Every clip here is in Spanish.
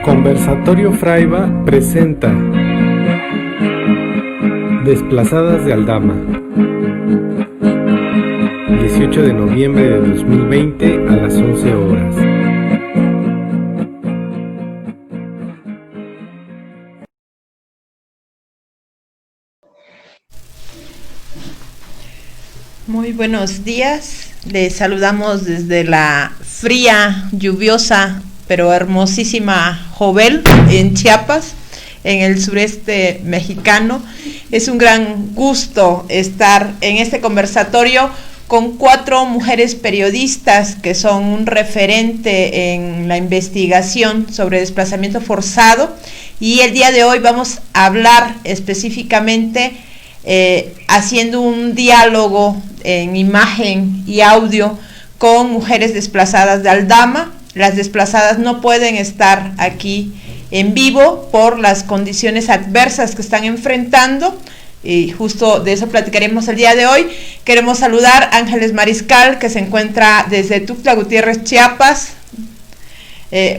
Conversatorio Fraiba presenta Desplazadas de Aldama, 18 de noviembre de 2020 a las 11 horas. Muy buenos días, les saludamos desde la fría, lluviosa, pero hermosísima Jovel en Chiapas, en el sureste mexicano. Es un gran gusto estar en este conversatorio con 4 mujeres periodistas que son un referente en la investigación sobre desplazamiento forzado, y el día de hoy vamos a hablar específicamente haciendo un diálogo en imagen y audio con mujeres desplazadas de Aldama. Las desplazadas no pueden estar aquí en vivo por las condiciones adversas que están enfrentando, y justo de eso platicaremos el día de hoy. Queremos saludar a Ángeles Mariscal, que se encuentra desde Tuxtla Gutiérrez, Chiapas,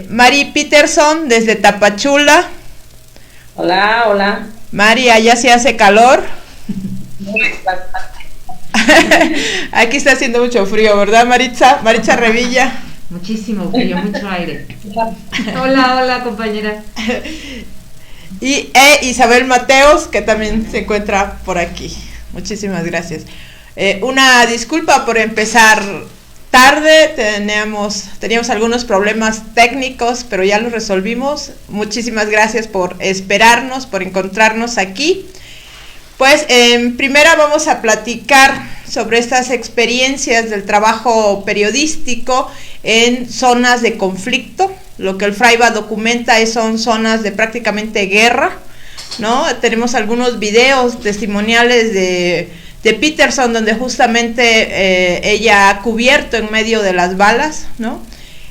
Mari Peterson desde Tapachula. Hola, hola. Mari, allá sí hace calor. Aquí está haciendo mucho frío, ¿verdad, Maritza? Maritza Revilla. Muchísimo frío, mucho aire. Hola, compañera. Y Isabel Mateos, que también se encuentra por aquí. Muchísimas gracias. Una disculpa por empezar tarde, teníamos algunos problemas técnicos, pero ya los resolvimos. Muchísimas gracias por esperarnos, por encontrarnos aquí. Pues en primera vamos a platicar sobre estas experiencias del trabajo periodístico en zonas de conflicto. Lo que el Fraiba documenta son zonas de prácticamente guerra, ¿no? Tenemos algunos videos testimoniales de Peterson, donde justamente ella ha cubierto en medio de las balas, ¿no?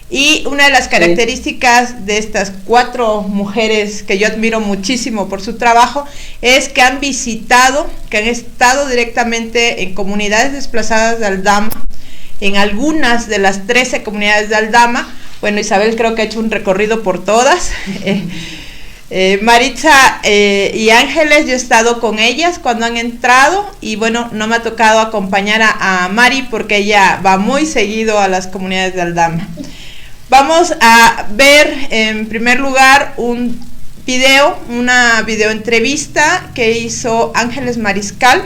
Y una de las características de estas 4 mujeres, que yo admiro muchísimo por su trabajo, es que han estado directamente en comunidades desplazadas de Aldama, en algunas de las 13 comunidades de Aldama. Bueno, Isabel creo que ha hecho un recorrido por todas. Maritza y Ángeles, yo he estado con ellas cuando han entrado, y bueno, no me ha tocado acompañar a Mari porque ella va muy seguido a las comunidades de Aldama. Vamos a ver en primer lugar una videoentrevista que hizo Ángeles Mariscal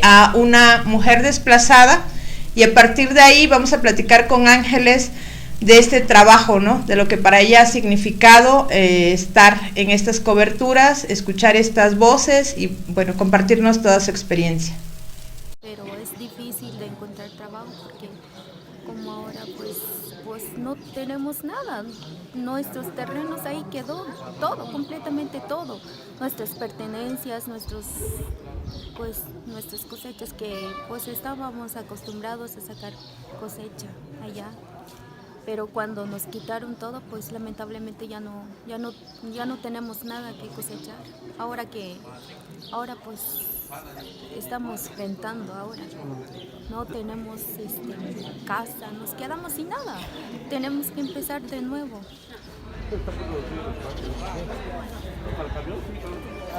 a una mujer desplazada, y a partir de ahí vamos a platicar con Ángeles de este trabajo, ¿no? De lo que para ella ha significado estar en estas coberturas, escuchar estas voces y, bueno, compartirnos toda su experiencia. Pero es difícil de encontrar trabajo porque como ahora pues no tenemos nada. Nuestros terrenos ahí quedó todo, completamente todo. Nuestras pertenencias, nuestras cosechas que pues estábamos acostumbrados a sacar cosecha allá. Pero cuando nos quitaron todo, pues lamentablemente ya no tenemos nada que cosechar. Ahora pues estamos rentando ahora. No tenemos casa, nos quedamos sin nada. Tenemos que empezar de nuevo.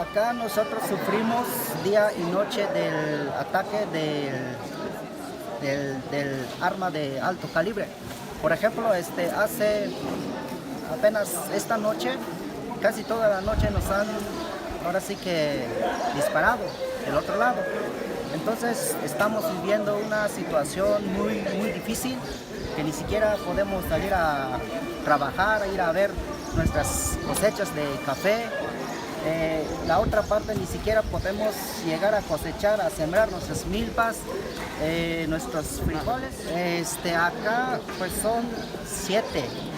Acá nosotros sufrimos día y noche del ataque del arma de alto calibre. Por ejemplo, hace apenas esta noche, casi toda la noche nos han ahora sí que disparado del otro lado. Entonces estamos viviendo una situación muy, muy difícil, que ni siquiera podemos salir a trabajar, a ir a ver nuestras cosechas de café. La otra parte ni siquiera podemos llegar a cosechar, a sembrar nuestras milpas, nuestros frijoles. Acá pues son 7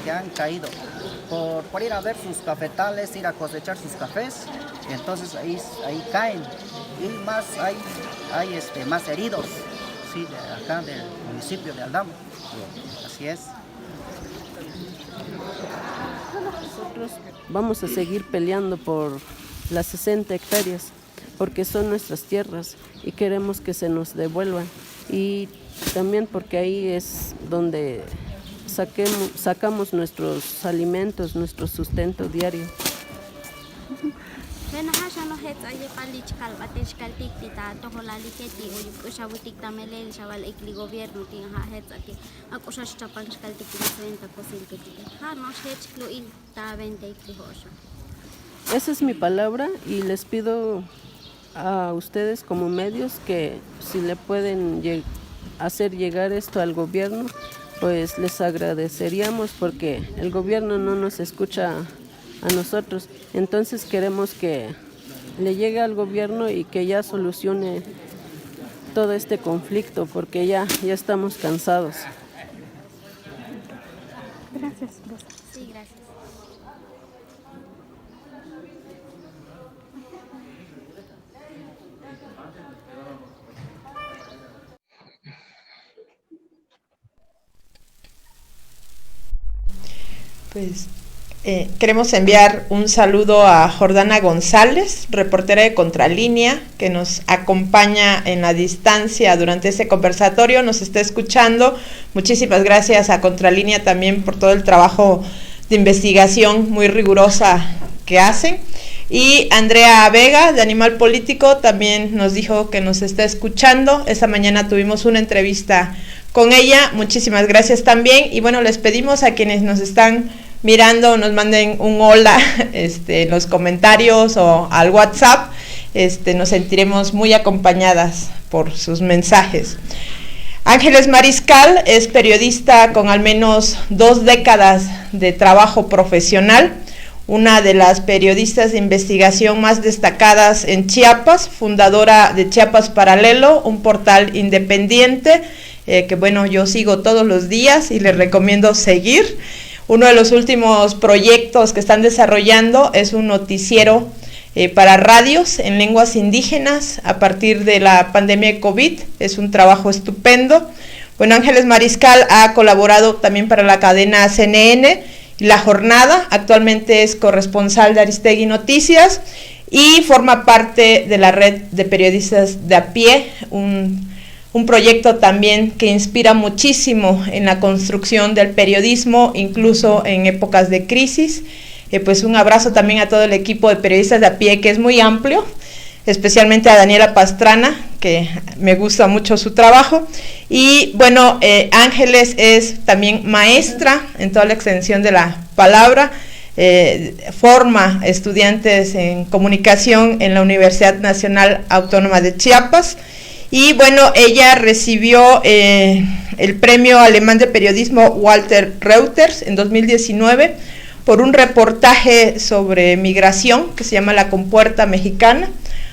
que han caído por ir a ver sus cafetales, ir a cosechar sus cafés, y entonces ahí caen, y más hay más heridos, sí, de acá del municipio de Aldama. Así es. Nosotros vamos a seguir peleando por las 60 hectáreas porque son nuestras tierras y queremos que se nos devuelvan, y también porque ahí es donde sacamos nuestros alimentos, nuestro sustento diario. Esa es mi palabra y les pido a ustedes como medios que si le pueden hacer llegar esto al gobierno, pues les agradeceríamos porque el gobierno no nos escucha a nosotros. Entonces queremos que le llegue al gobierno y que ya solucione todo este conflicto porque ya estamos cansados. Gracias. Sí, gracias. Pues queremos enviar un saludo a Jordana González, reportera de Contralínea, que nos acompaña en la distancia durante este conversatorio, nos está escuchando. Muchísimas gracias a Contralínea también por todo el trabajo de investigación muy rigurosa que hacen. Y Andrea Vega, de Animal Político, también nos dijo que nos está escuchando. Esta mañana tuvimos una entrevista con ella. Muchísimas gracias también. Y bueno, les pedimos a quienes nos están mirando, nos manden un hola en los comentarios o al WhatsApp. Nos sentiremos muy acompañadas por sus mensajes. Ángeles Mariscal es periodista con al menos 2 décadas de trabajo profesional, una de las periodistas de investigación más destacadas en Chiapas, fundadora de Chiapas Paralelo, un portal independiente que bueno, yo sigo todos los días y les recomiendo seguir. Uno de los últimos proyectos que están desarrollando es un noticiero para radios en lenguas indígenas a partir de la pandemia de COVID. Es un trabajo estupendo. Bueno, Ángeles Mariscal ha colaborado también para la cadena CNN y La Jornada. Actualmente es corresponsal de Aristegui Noticias y forma parte de la red de periodistas de a pie, un proyecto también que inspira muchísimo en la construcción del periodismo, incluso en épocas de crisis. Pues un abrazo también a todo el equipo de periodistas de a pie, que es muy amplio, especialmente a Daniela Pastrana, que me gusta mucho su trabajo. Y bueno, Ángeles es también maestra en toda la extensión de la palabra, forma estudiantes en comunicación en la Universidad Nacional Autónoma de Chiapas. Y bueno, ella recibió el premio alemán de periodismo Walter Reuters en 2019 por un reportaje sobre migración que se llama La Compuerta Mexicana,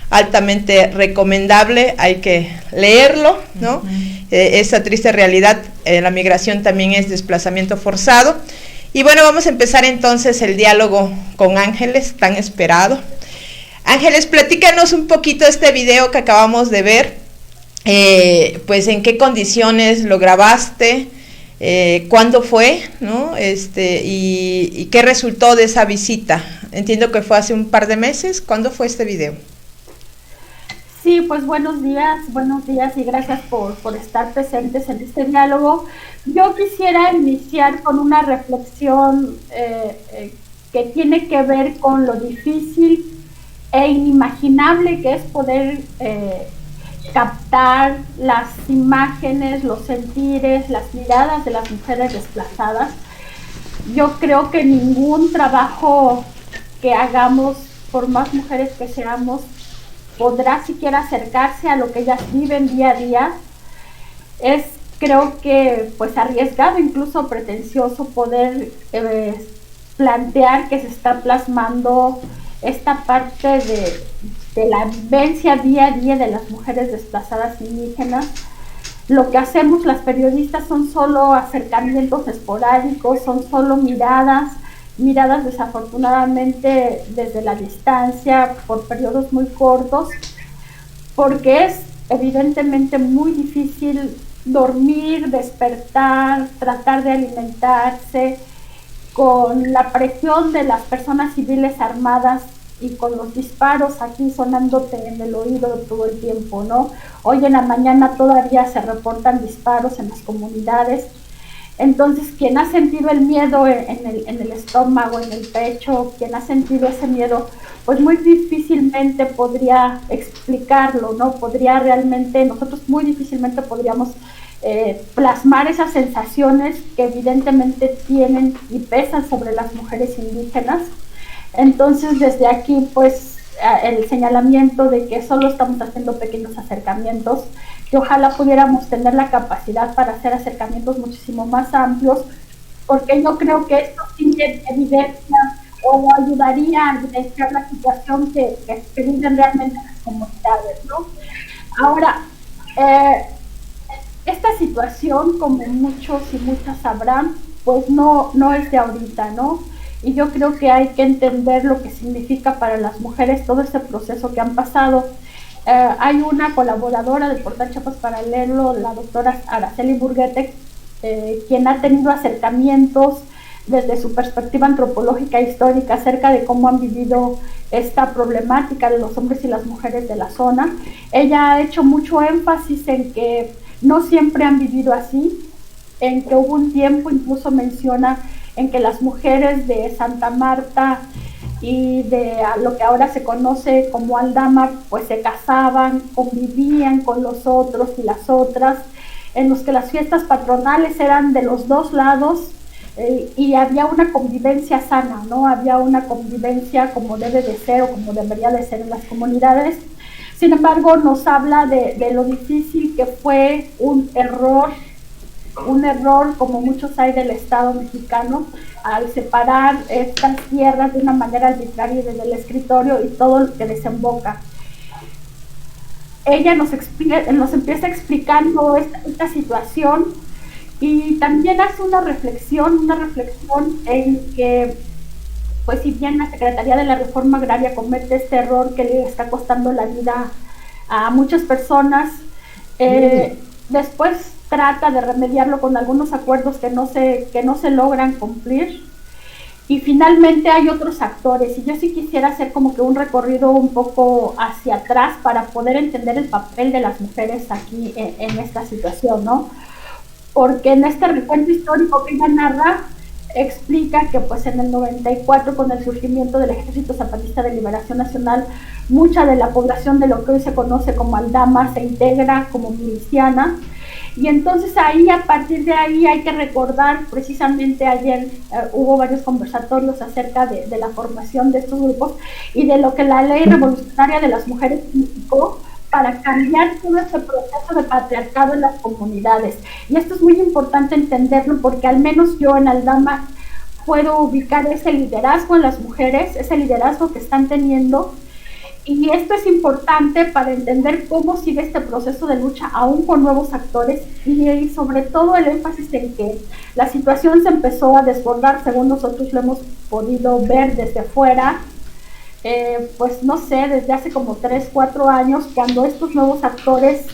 altamente recomendable, hay que leerlo, ¿no? Esa triste realidad, la migración también es desplazamiento forzado. Y bueno, vamos a empezar entonces el diálogo con Ángeles, tan esperado. Ángeles, platícanos un poquito este video que acabamos de ver. Pues en qué condiciones lo grabaste, cuándo fue, ¿no? Y qué resultó de esa visita. Entiendo que fue hace un par de meses. ¿Cuándo fue este video? Sí, pues buenos días y gracias por estar presentes en este diálogo. Yo quisiera iniciar con una reflexión que tiene que ver con lo difícil e inimaginable que es poder captar las imágenes, los sentires, las miradas de las mujeres desplazadas. Yo creo que ningún trabajo que hagamos, por más mujeres que seamos, podrá siquiera acercarse a lo que ellas viven día a día. Es, creo que, pues arriesgado, incluso pretencioso, poder plantear que se está plasmando esta parte de la vivencia día a día de las mujeres desplazadas indígenas. Lo que hacemos las periodistas son solo acercamientos esporádicos, son solo miradas desafortunadamente desde la distancia, por periodos muy cortos, porque es evidentemente muy difícil dormir, despertar, tratar de alimentarse, con la presión de las personas civiles armadas y con los disparos aquí sonándote en el oído todo el tiempo, ¿no? Hoy en la mañana todavía se reportan disparos en las comunidades. Entonces, quien ha sentido el miedo en el estómago, en el pecho, quien ha sentido ese miedo, pues muy difícilmente podría explicarlo, ¿no? Podría realmente, nosotros muy difícilmente podríamos plasmar esas sensaciones que evidentemente tienen y pesan sobre las mujeres indígenas. Entonces, desde aquí, pues, el señalamiento de que solo estamos haciendo pequeños acercamientos, que ojalá pudiéramos tener la capacidad para hacer acercamientos muchísimo más amplios, porque yo creo que esto sí evidencia o ayudaría a evidenciar la situación que viven realmente las comunidades, ¿no? Ahora, esta situación, como muchos y muchas sabrán, pues no es de ahorita, ¿no? Y yo creo que hay que entender lo que significa para las mujeres todo este proceso que han pasado. Hay una colaboradora del portal Chiapas Paralelo, la doctora Araceli Burguete, quien ha tenido acercamientos desde su perspectiva antropológica e histórica acerca de cómo han vivido esta problemática de los hombres y las mujeres de la zona. Ella ha hecho mucho énfasis en que no siempre han vivido así, en que hubo un tiempo, incluso menciona, en que las mujeres de Santa Marta y de lo que ahora se conoce como Aldama, pues se casaban, convivían con los otros y las otras, en los que las fiestas patronales eran de los dos lados, y había una convivencia sana, ¿no? Había una convivencia como debe de ser o como debería de ser en las comunidades. Sin embargo, nos habla de lo difícil que fue un error como muchos hay del Estado mexicano, al separar estas tierras de una manera arbitraria desde el escritorio y todo lo que desemboca. Ella nos empieza explicando esta situación y también hace una reflexión en que, pues si bien la Secretaría de la Reforma Agraria comete este error que le está costando la vida a muchas personas, después trata de remediarlo con algunos acuerdos que no se logran cumplir. Y finalmente hay otros actores, y yo sí quisiera hacer como que un recorrido un poco hacia atrás para poder entender el papel de las mujeres aquí en esta situación, ¿no? Porque en este recuento histórico que ella narra, explica que pues en el 94, con el surgimiento del Ejército Zapatista de Liberación Nacional, mucha de la población de lo que hoy se conoce como Aldama se integra como miliciana. Y entonces ahí, a partir de ahí, hay que recordar, precisamente ayer hubo varios conversatorios acerca de la formación de estos grupos y de lo que la Ley Revolucionaria de las Mujeres significó para cambiar todo ese proceso de patriarcado en las comunidades. Y esto es muy importante entenderlo, porque al menos yo en Aldama puedo ubicar ese liderazgo en las mujeres, ese liderazgo que están teniendo. Y esto es importante para entender cómo sigue este proceso de lucha aún con nuevos actores y sobre todo el énfasis en que la situación se empezó a desbordar, según nosotros lo hemos podido ver desde fuera, pues no sé, desde hace como 3-4 años, cuando estos nuevos actores,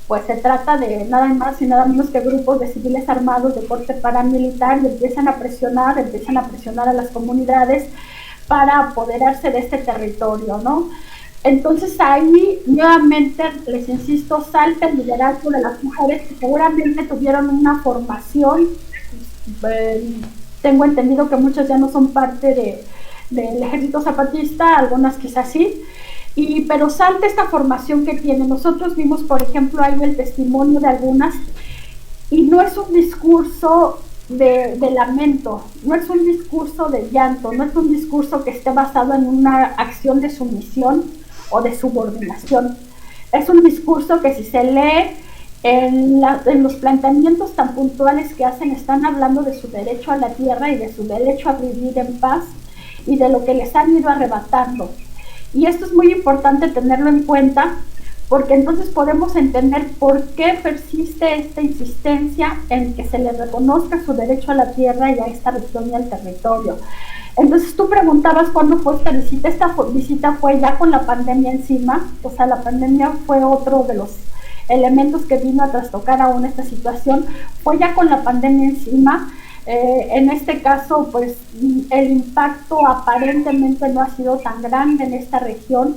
pues se trata de nada más y nada menos que grupos de civiles armados de corte paramilitar, y empiezan a presionar a las comunidades para apoderarse de este territorio, ¿no? Entonces ahí nuevamente, les insisto, salta el liderazgo de las mujeres que seguramente tuvieron una formación. Tengo entendido que muchas ya no son parte del Ejército Zapatista, algunas quizás sí, pero salta esta formación que tiene. Nosotros vimos, por ejemplo, ahí el testimonio de algunas, y no es un discurso de lamento, no es un discurso de llanto, no es un discurso que esté basado en una acción de sumisión o de subordinación. Es un discurso que, si se lee en los planteamientos tan puntuales que hacen, están hablando de su derecho a la tierra y de su derecho a vivir en paz y de lo que les han ido arrebatando. Y esto es muy importante tenerlo en cuenta, porque entonces podemos entender por qué persiste esta insistencia en que se le reconozca su derecho a la tierra y a esta región y al territorio. Entonces tú preguntabas cuándo fue esta visita. Esta visita fue ya con la pandemia encima, o sea, la pandemia fue otro de los elementos que vino a trastocar aún esta situación, fue ya con la pandemia encima. En este caso, pues el impacto aparentemente no ha sido tan grande en esta región,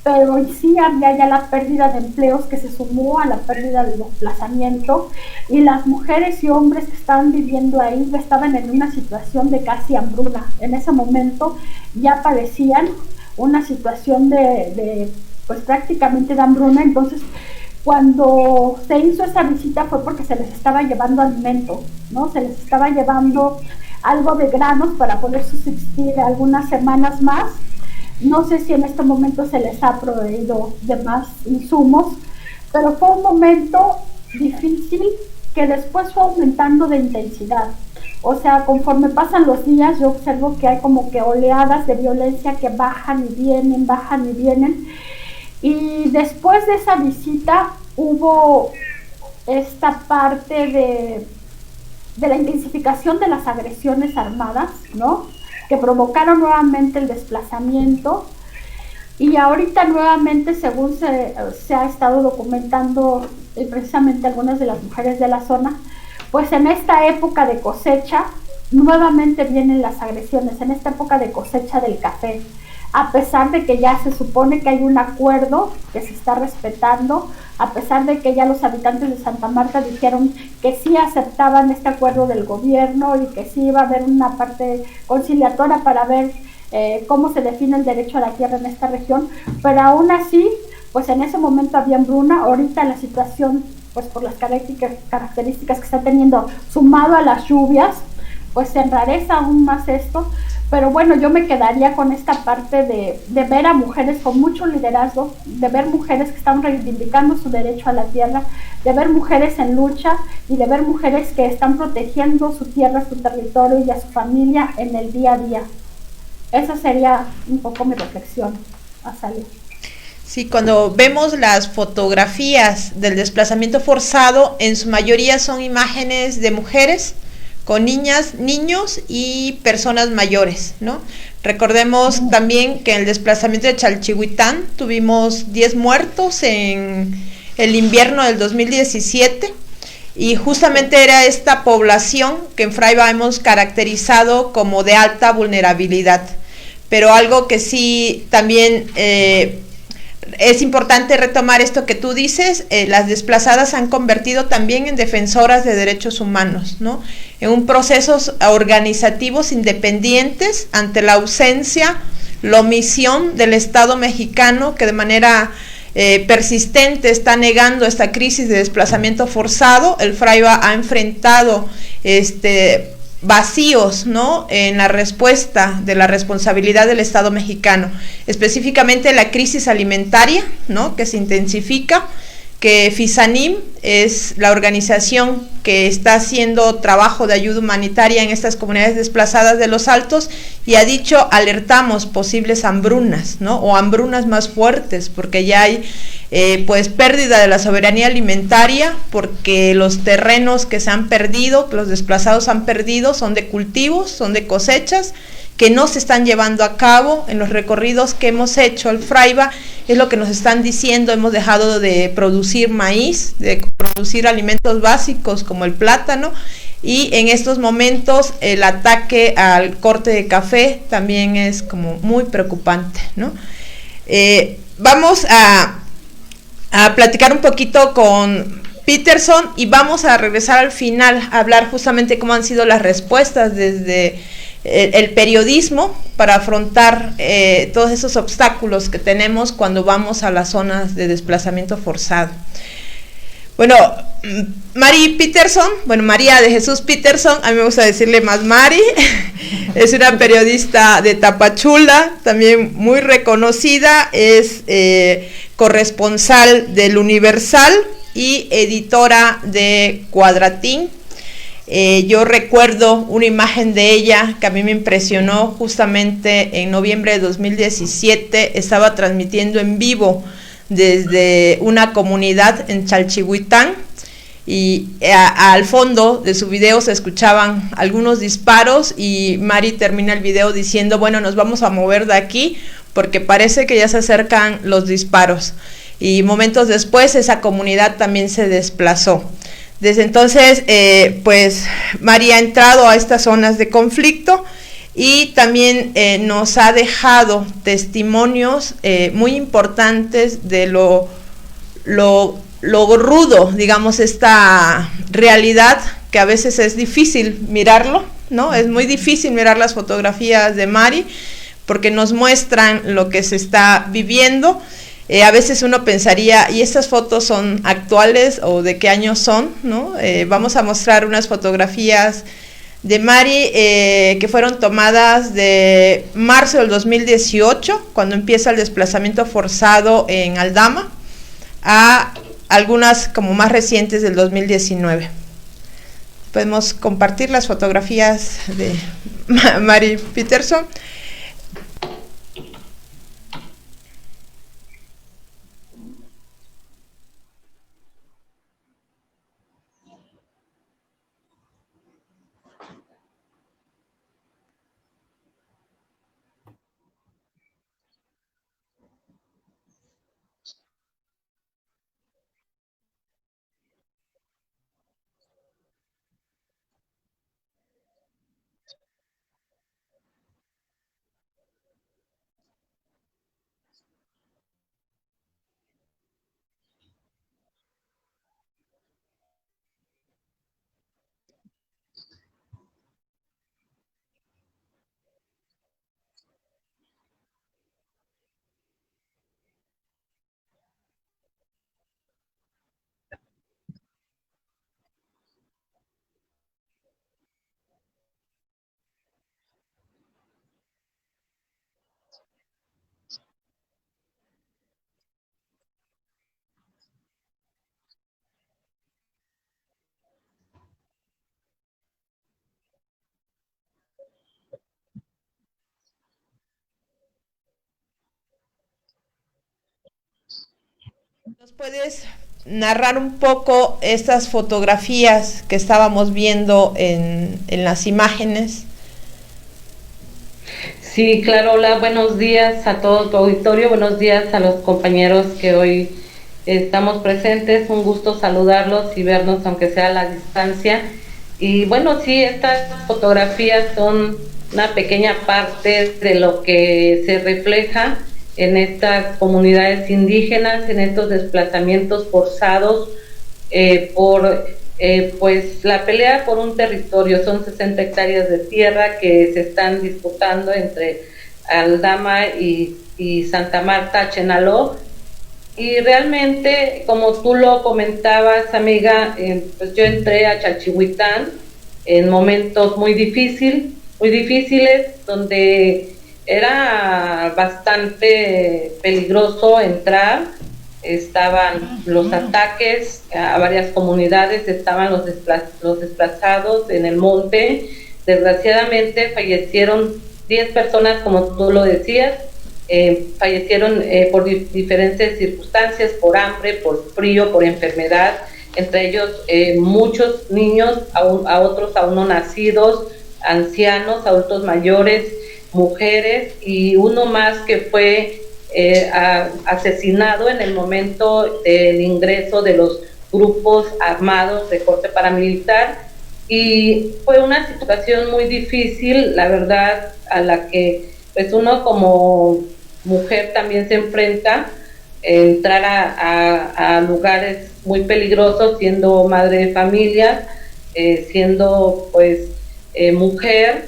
pero sí había ya la pérdida de empleos que se sumó a la pérdida del desplazamiento, y las mujeres y hombres que estaban viviendo ahí estaban en una situación de casi hambruna. En ese momento ya padecían una situación de pues prácticamente de hambruna. Entonces cuando se hizo esa visita fue porque se les estaba llevando alimento, ¿no? Se les estaba llevando algo de granos para poder subsistir algunas semanas más. No sé si en este momento se les ha proveído de más insumos, pero fue un momento difícil que después fue aumentando de intensidad. O sea, conforme pasan los días, yo observo que hay como que oleadas de violencia que bajan y vienen, bajan y vienen. Y después de esa visita hubo esta parte de la intensificación de las agresiones armadas, ¿no? Que provocaron nuevamente el desplazamiento, y ahorita nuevamente, según se ha estado documentando precisamente algunas de las mujeres de la zona, pues en esta época de cosecha nuevamente vienen las agresiones, en esta época de cosecha del café, a pesar de que ya se supone que hay un acuerdo que se está respetando, a pesar de que ya los habitantes de Santa Marta dijeron que sí aceptaban este acuerdo del gobierno y que sí iba a haber una parte conciliatoria para ver cómo se define el derecho a la tierra en esta región, pero aún así, pues en ese momento había hambruna. Ahorita la situación, pues por las características que está teniendo, sumado a las lluvias, pues se enrarece aún más esto. Pero bueno, yo me quedaría con esta parte de ver a mujeres con mucho liderazgo, de ver mujeres que están reivindicando su derecho a la tierra, de ver mujeres en lucha y de ver mujeres que están protegiendo su tierra, su territorio y a su familia en el día a día. Esa sería un poco mi reflexión a salir. Sí, cuando vemos las fotografías del desplazamiento forzado, en su mayoría son imágenes de mujeres con niñas, niños y personas mayores, ¿no? Recordemos también que en el desplazamiento de Chalchihuitán tuvimos 10 muertos en el invierno del 2017, y justamente era esta población que en Fraiba hemos caracterizado como de alta vulnerabilidad. Pero algo que sí también es importante retomar esto que tú dices, las desplazadas se han convertido también en defensoras de derechos humanos, ¿no? En un procesos organizativos independientes ante la ausencia, la omisión del Estado mexicano, que de manera persistente está negando esta crisis de desplazamiento forzado. El Fraiba ha enfrentado vacíos, ¿no?, en la respuesta de la responsabilidad del Estado mexicano, específicamente la crisis alimentaria, ¿no?, que se intensifica, que FISANIM es la organización que está haciendo trabajo de ayuda humanitaria en estas comunidades desplazadas de los Altos, y ha dicho: alertamos posibles hambrunas, ¿no?, o hambrunas más fuertes, porque ya hay pues pérdida de la soberanía alimentaria, porque los terrenos que se han perdido, que los desplazados han perdido, son de cultivos, son de cosechas que no se están llevando a cabo. En los recorridos que hemos hecho al Fraiba es lo que nos están diciendo: hemos dejado de producir maíz, de producir alimentos básicos como el plátano, y en estos momentos el ataque al corte de café también es como muy preocupante, ¿no? Vamos a platicar un poquito con Peterson y vamos a regresar al final a hablar justamente cómo han sido las respuestas desde el periodismo para afrontar todos esos obstáculos que tenemos cuando vamos a las zonas de desplazamiento forzado. Bueno, Mari Peterson, bueno, María de Jesús Peterson, a mí me gusta decirle más Mari, es una periodista de Tapachula, también muy reconocida, es corresponsal del Universal y editora de Cuadratín. Yo recuerdo una imagen de ella que a mí me impresionó. Justamente en noviembre de 2017 estaba transmitiendo en vivo desde una comunidad en Chalchihuitán, y al fondo de su video se escuchaban algunos disparos, y Mari termina el video diciendo: bueno, nos vamos a mover de aquí porque parece que ya se acercan los disparos. Y momentos después esa comunidad también se desplazó. Desde entonces, pues Mari ha entrado a estas zonas de conflicto y también nos ha dejado testimonios muy importantes de lo rudo, digamos, esta realidad que a veces es difícil mirarlo, ¿no? Es muy difícil mirar las fotografías de Mari porque nos muestran lo que se está viviendo. A veces uno pensaría, ¿y estas fotos son actuales o de qué año son, ¿no? Vamos a mostrar unas fotografías de Mari que fueron tomadas de marzo del 2018, cuando empieza el desplazamiento forzado en Aldama, a algunas como más recientes del 2019. Podemos compartir las fotografías de Mari Peterson. ¿Nos puedes narrar un poco estas fotografías que estábamos viendo en las imágenes? Sí, claro, hola, buenos días a todo tu auditorio, buenos días a los compañeros que hoy estamos presentes, un gusto saludarlos y vernos aunque sea a la distancia. Y bueno, sí, estas fotografías son una pequeña parte de lo que se refleja en estas comunidades indígenas, en estos desplazamientos forzados por pues la pelea por un territorio. Son 60 hectáreas de tierra que se están disputando entre Aldama y Santa Marta, Chenaló, y realmente, como tú lo comentabas, amiga, pues yo entré a Chalchihuitán en momentos muy difíciles, donde era bastante peligroso entrar. Estaban los ataques a varias comunidades, estaban los desplazados en el monte. Desgraciadamente fallecieron 10 personas, como tú lo decías, fallecieron por diferentes circunstancias, por hambre, por frío, por enfermedad, entre ellos muchos niños, a otros aún no nacidos, ancianos, adultos mayores, mujeres, y uno más que fue asesinado en el momento del ingreso de los grupos armados de corte paramilitar. Y fue una situación muy difícil, la verdad, a la que pues uno como mujer también se enfrenta, entrar a lugares muy peligrosos, siendo madre de familia, siendo pues mujer,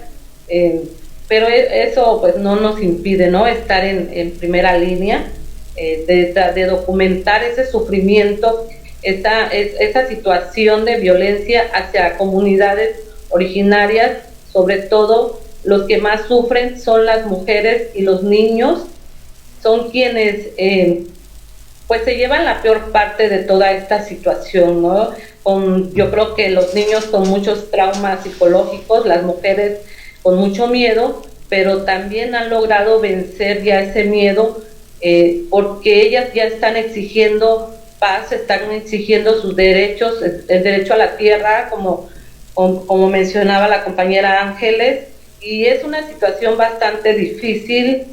pero eso pues no nos impide, ¿no?, estar en primera línea, de documentar ese sufrimiento, esa situación de violencia hacia comunidades originarias. Sobre todo los que más sufren son las mujeres y los niños, son quienes pues se llevan la peor parte de toda esta situación, ¿no? Yo creo que los niños con muchos traumas psicológicos, las mujeres con mucho miedo, pero también han logrado vencer ya ese miedo, porque ellas ya están exigiendo paz, están exigiendo sus derechos, el derecho a la tierra, como mencionaba la compañera Ángeles, y es una situación bastante difícil,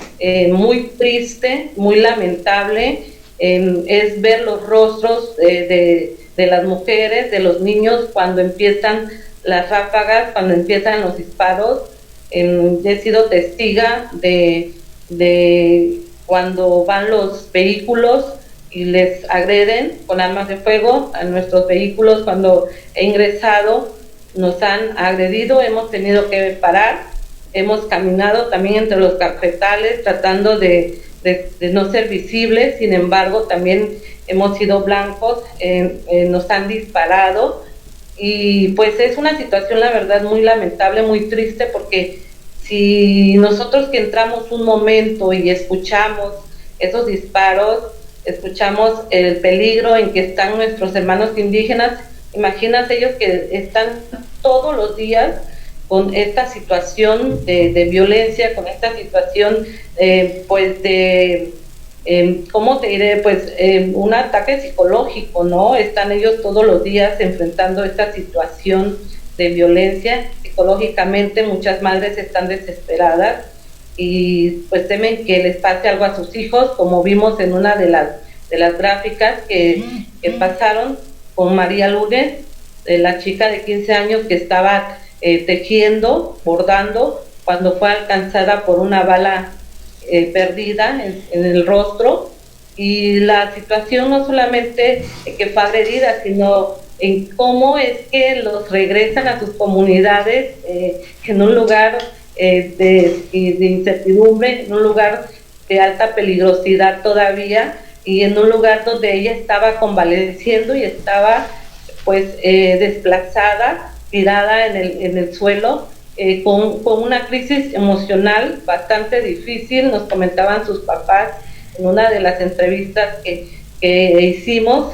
muy triste, muy lamentable. Es ver los rostros de las mujeres, de los niños, cuando empiezan las ráfagas, cuando empiezan los disparos. he sido testiga de cuando van los vehículos y les agreden con armas de fuego a nuestros vehículos. Cuando he ingresado nos han agredido, hemos tenido que parar, hemos caminado también entre los cafetales tratando de no ser visibles. Sin embargo, también hemos sido blancos, nos han disparado, y pues es una situación, la verdad, muy lamentable, muy triste, porque si nosotros que entramos un momento y escuchamos esos disparos, escuchamos el peligro en que están nuestros hermanos indígenas, imagínate ellos que están todos los días con esta situación de violencia, con esta situación pues de, ¿cómo te diré? Pues un ataque psicológico, ¿no? Están ellos todos los días enfrentando esta situación de violencia. Psicológicamente muchas madres están desesperadas y pues temen que les pase algo a sus hijos, como vimos en una de las gráficas que pasaron con María Lunes, la chica de 15 años que estaba tejiendo, bordando, cuando fue alcanzada por una bala perdida en el rostro. Y la situación no solamente que fue agredida, sino en cómo es que los regresan a sus comunidades en un lugar de incertidumbre, en un lugar de alta peligrosidad todavía, y en un lugar donde ella estaba convaleciendo y estaba pues desplazada, tirada en el suelo, con una crisis emocional bastante difícil. Nos comentaban sus papás en una de las entrevistas que hicimos.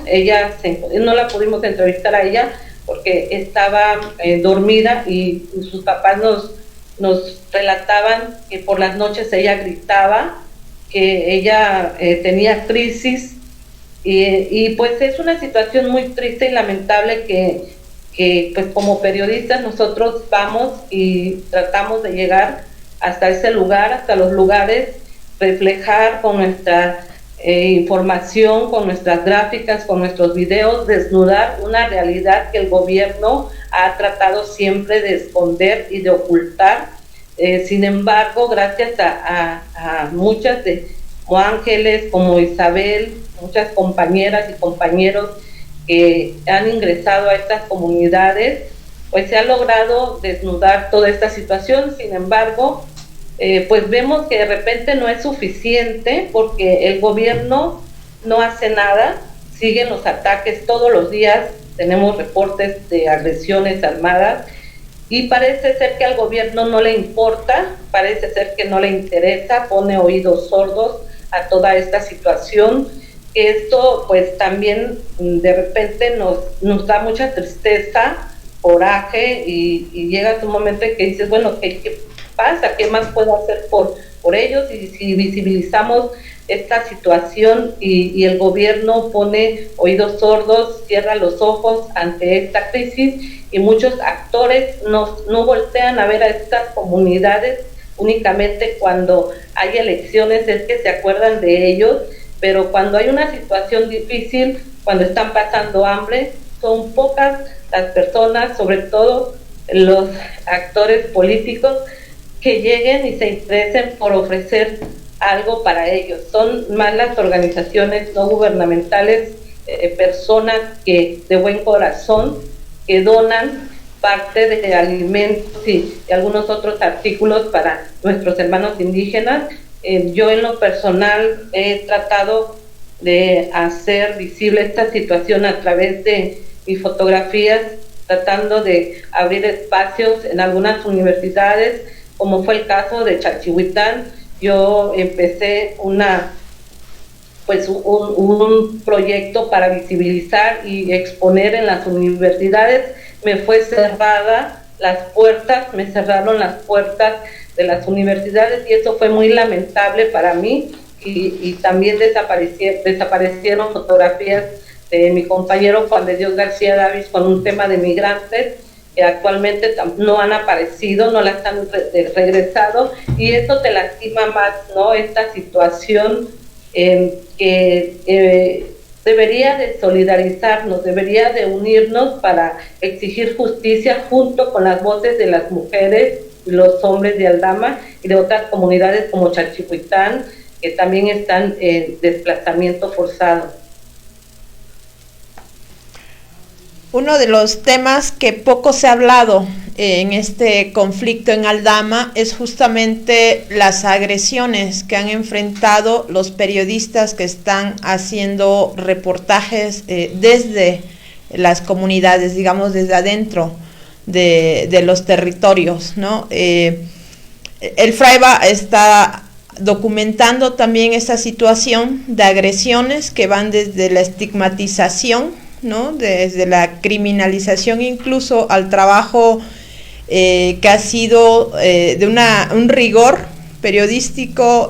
No la pudimos entrevistar a ella porque estaba dormida, y sus papás nos relataban que por las noches ella gritaba, que ella tenía crisis, y pues es una situación muy triste y lamentable que pues como periodistas nosotros vamos y tratamos de llegar hasta ese lugar, hasta los lugares, reflejar con nuestra información, con nuestras gráficas, con nuestros videos, desnudar una realidad que el gobierno ha tratado siempre de esconder y de ocultar. Sin embargo, gracias a muchas como Ángeles, como Isabel, muchas compañeras y compañeros que han ingresado a estas comunidades, pues se ha logrado desnudar toda esta situación. Sin embargo, pues vemos que de repente no es suficiente, porque el gobierno no hace nada, siguen los ataques todos los días, tenemos reportes de agresiones armadas, y parece ser que al gobierno no le importa, parece ser que no le interesa, pone oídos sordos a toda esta situación. Esto pues también de repente nos da mucha tristeza, coraje, y llega un momento en que dices, bueno, ¿qué pasa? ¿Qué más puedo hacer por ellos? Y si visibilizamos esta situación y el gobierno pone oídos sordos, cierra los ojos ante esta crisis, y muchos actores no voltean a ver a estas comunidades únicamente cuando hay elecciones, es que se acuerdan de ellos, pero cuando hay una situación difícil, cuando están pasando hambre, son pocas las personas, sobre todo los actores políticos, que lleguen y se interesen por ofrecer algo para ellos. Son más las organizaciones no gubernamentales, personas que de buen corazón, que donan parte de alimentos y algunos otros artículos para nuestros hermanos indígenas. Yo en lo personal he tratado de hacer visible esta situación a través de mis fotografías, tratando de abrir espacios en algunas universidades, como fue el caso de Chalchihuitán. Yo empecé un proyecto para visibilizar y exponer en las universidades. Me fue cerrada las puertas, me cerraron las puertas de las universidades, y eso fue muy lamentable para mí, y también desaparecieron fotografías de mi compañero Juan de Dios García Davis con un tema de migrantes, que actualmente no han aparecido, no las han regresado, y esto te lastima más, ¿no? Esta situación que debería de solidarizarnos, debería de unirnos para exigir justicia junto con las voces de las mujeres los hombres de Aldama y de otras comunidades como Chalchihuitán, que también están en desplazamiento forzado. Uno de los temas que poco se ha hablado en este conflicto en Aldama es justamente las agresiones que han enfrentado los periodistas que están haciendo reportajes desde las comunidades, digamos desde adentro de los territorios, ¿no? El Fraiba está documentando también esta situación de agresiones que van desde la estigmatización, ¿no? Desde la criminalización incluso al trabajo que ha sido de un rigor periodístico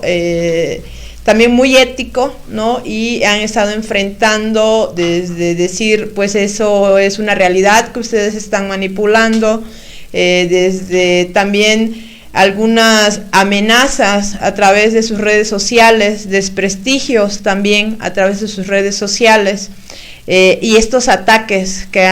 también muy ético, ¿no? Y han estado enfrentando desde decir, pues eso es una realidad que ustedes están manipulando, desde también algunas amenazas a través de sus redes sociales, desprestigios también a través de sus redes sociales, y estos ataques que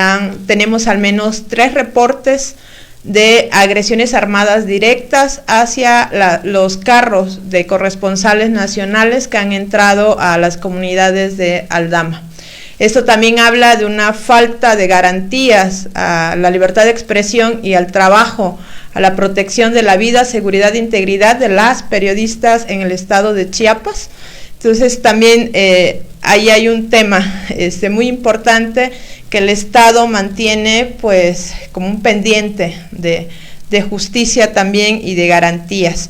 tenemos al menos 3 reportes de agresiones armadas directas hacia los carros de corresponsales nacionales que han entrado a las comunidades de Aldama. Esto también habla de una falta de garantías a la libertad de expresión y al trabajo, a la protección de la vida, seguridad e integridad de las periodistas en el estado de Chiapas. Entonces también ahí hay un tema muy importante que el Estado mantiene pues como un pendiente de justicia también y de garantías.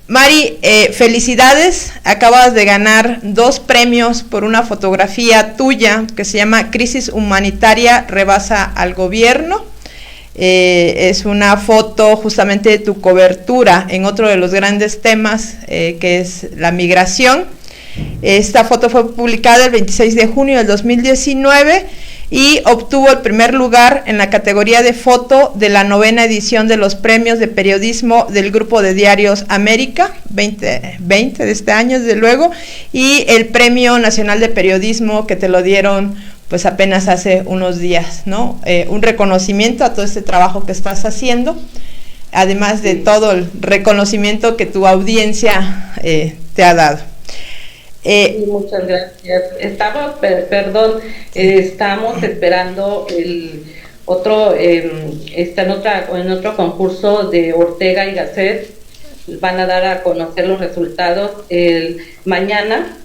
Mari, felicidades, acabas de ganar 2 premios por una fotografía tuya que se llama Crisis Humanitaria rebasa al gobierno. Es una foto justamente de tu cobertura en otro de los grandes temas que es la migración. Esta foto fue publicada el 26 de junio del 2019 y obtuvo el primer lugar en la categoría de foto de la 9ª edición de los premios de periodismo del Grupo de Diarios América 2020 de este año, desde luego, y el Premio Nacional de Periodismo que te lo dieron pues apenas hace unos días, ¿no? Un reconocimiento a todo este trabajo que estás haciendo, además de todo el reconocimiento que tu audiencia te ha dado. Sí, muchas gracias. Estamos esperando el otro, en otro concurso de Ortega y Gasset. Van a dar a conocer los resultados mañana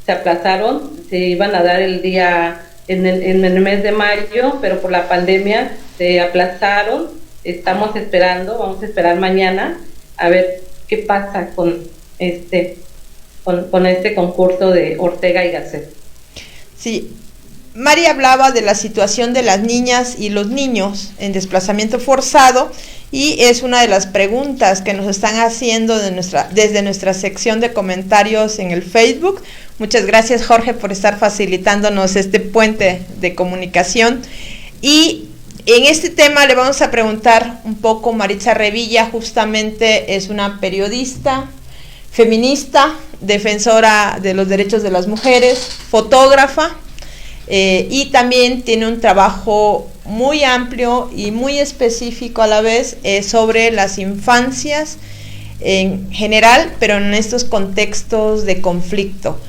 se aplazaron, se iban a dar el día en el mes de mayo, pero por la pandemia se aplazaron. Vamos a esperar mañana a ver qué pasa con este concurso de Ortega y Gasset. Sí, Mari hablaba de la situación de las niñas y los niños en desplazamiento forzado y es una de las preguntas que nos están haciendo desde nuestra sección de comentarios en el Facebook. Muchas gracias, Jorge, por estar facilitándonos este puente de comunicación. Y en este tema le vamos a preguntar un poco, Maritza Revilla justamente es una periodista, feminista, defensora de los derechos de las mujeres, fotógrafa, y también tiene un trabajo muy amplio y muy específico a la vez sobre las infancias en general, pero en estos contextos de conflicto.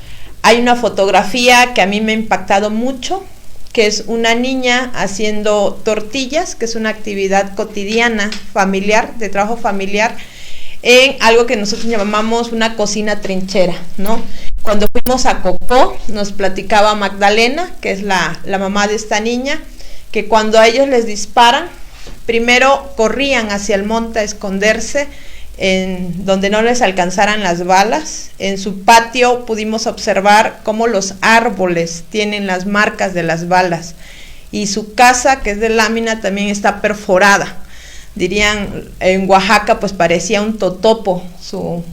Hay una fotografía que a mí me ha impactado mucho, que es una niña haciendo tortillas, que es una actividad cotidiana, familiar, de trabajo familiar, en algo que nosotros llamamos una cocina trinchera, ¿no? Cuando fuimos a Cocó, nos platicaba Magdalena, que es la mamá de esta niña, que cuando a ellos les disparan, primero corrían hacia el monte a esconderse, en donde no les alcanzaran las balas. En su patio pudimos observar cómo los árboles tienen las marcas de las balas, y su casa, que es de lámina, también está perforada. Dirían en Oaxaca, pues parecía un totopo su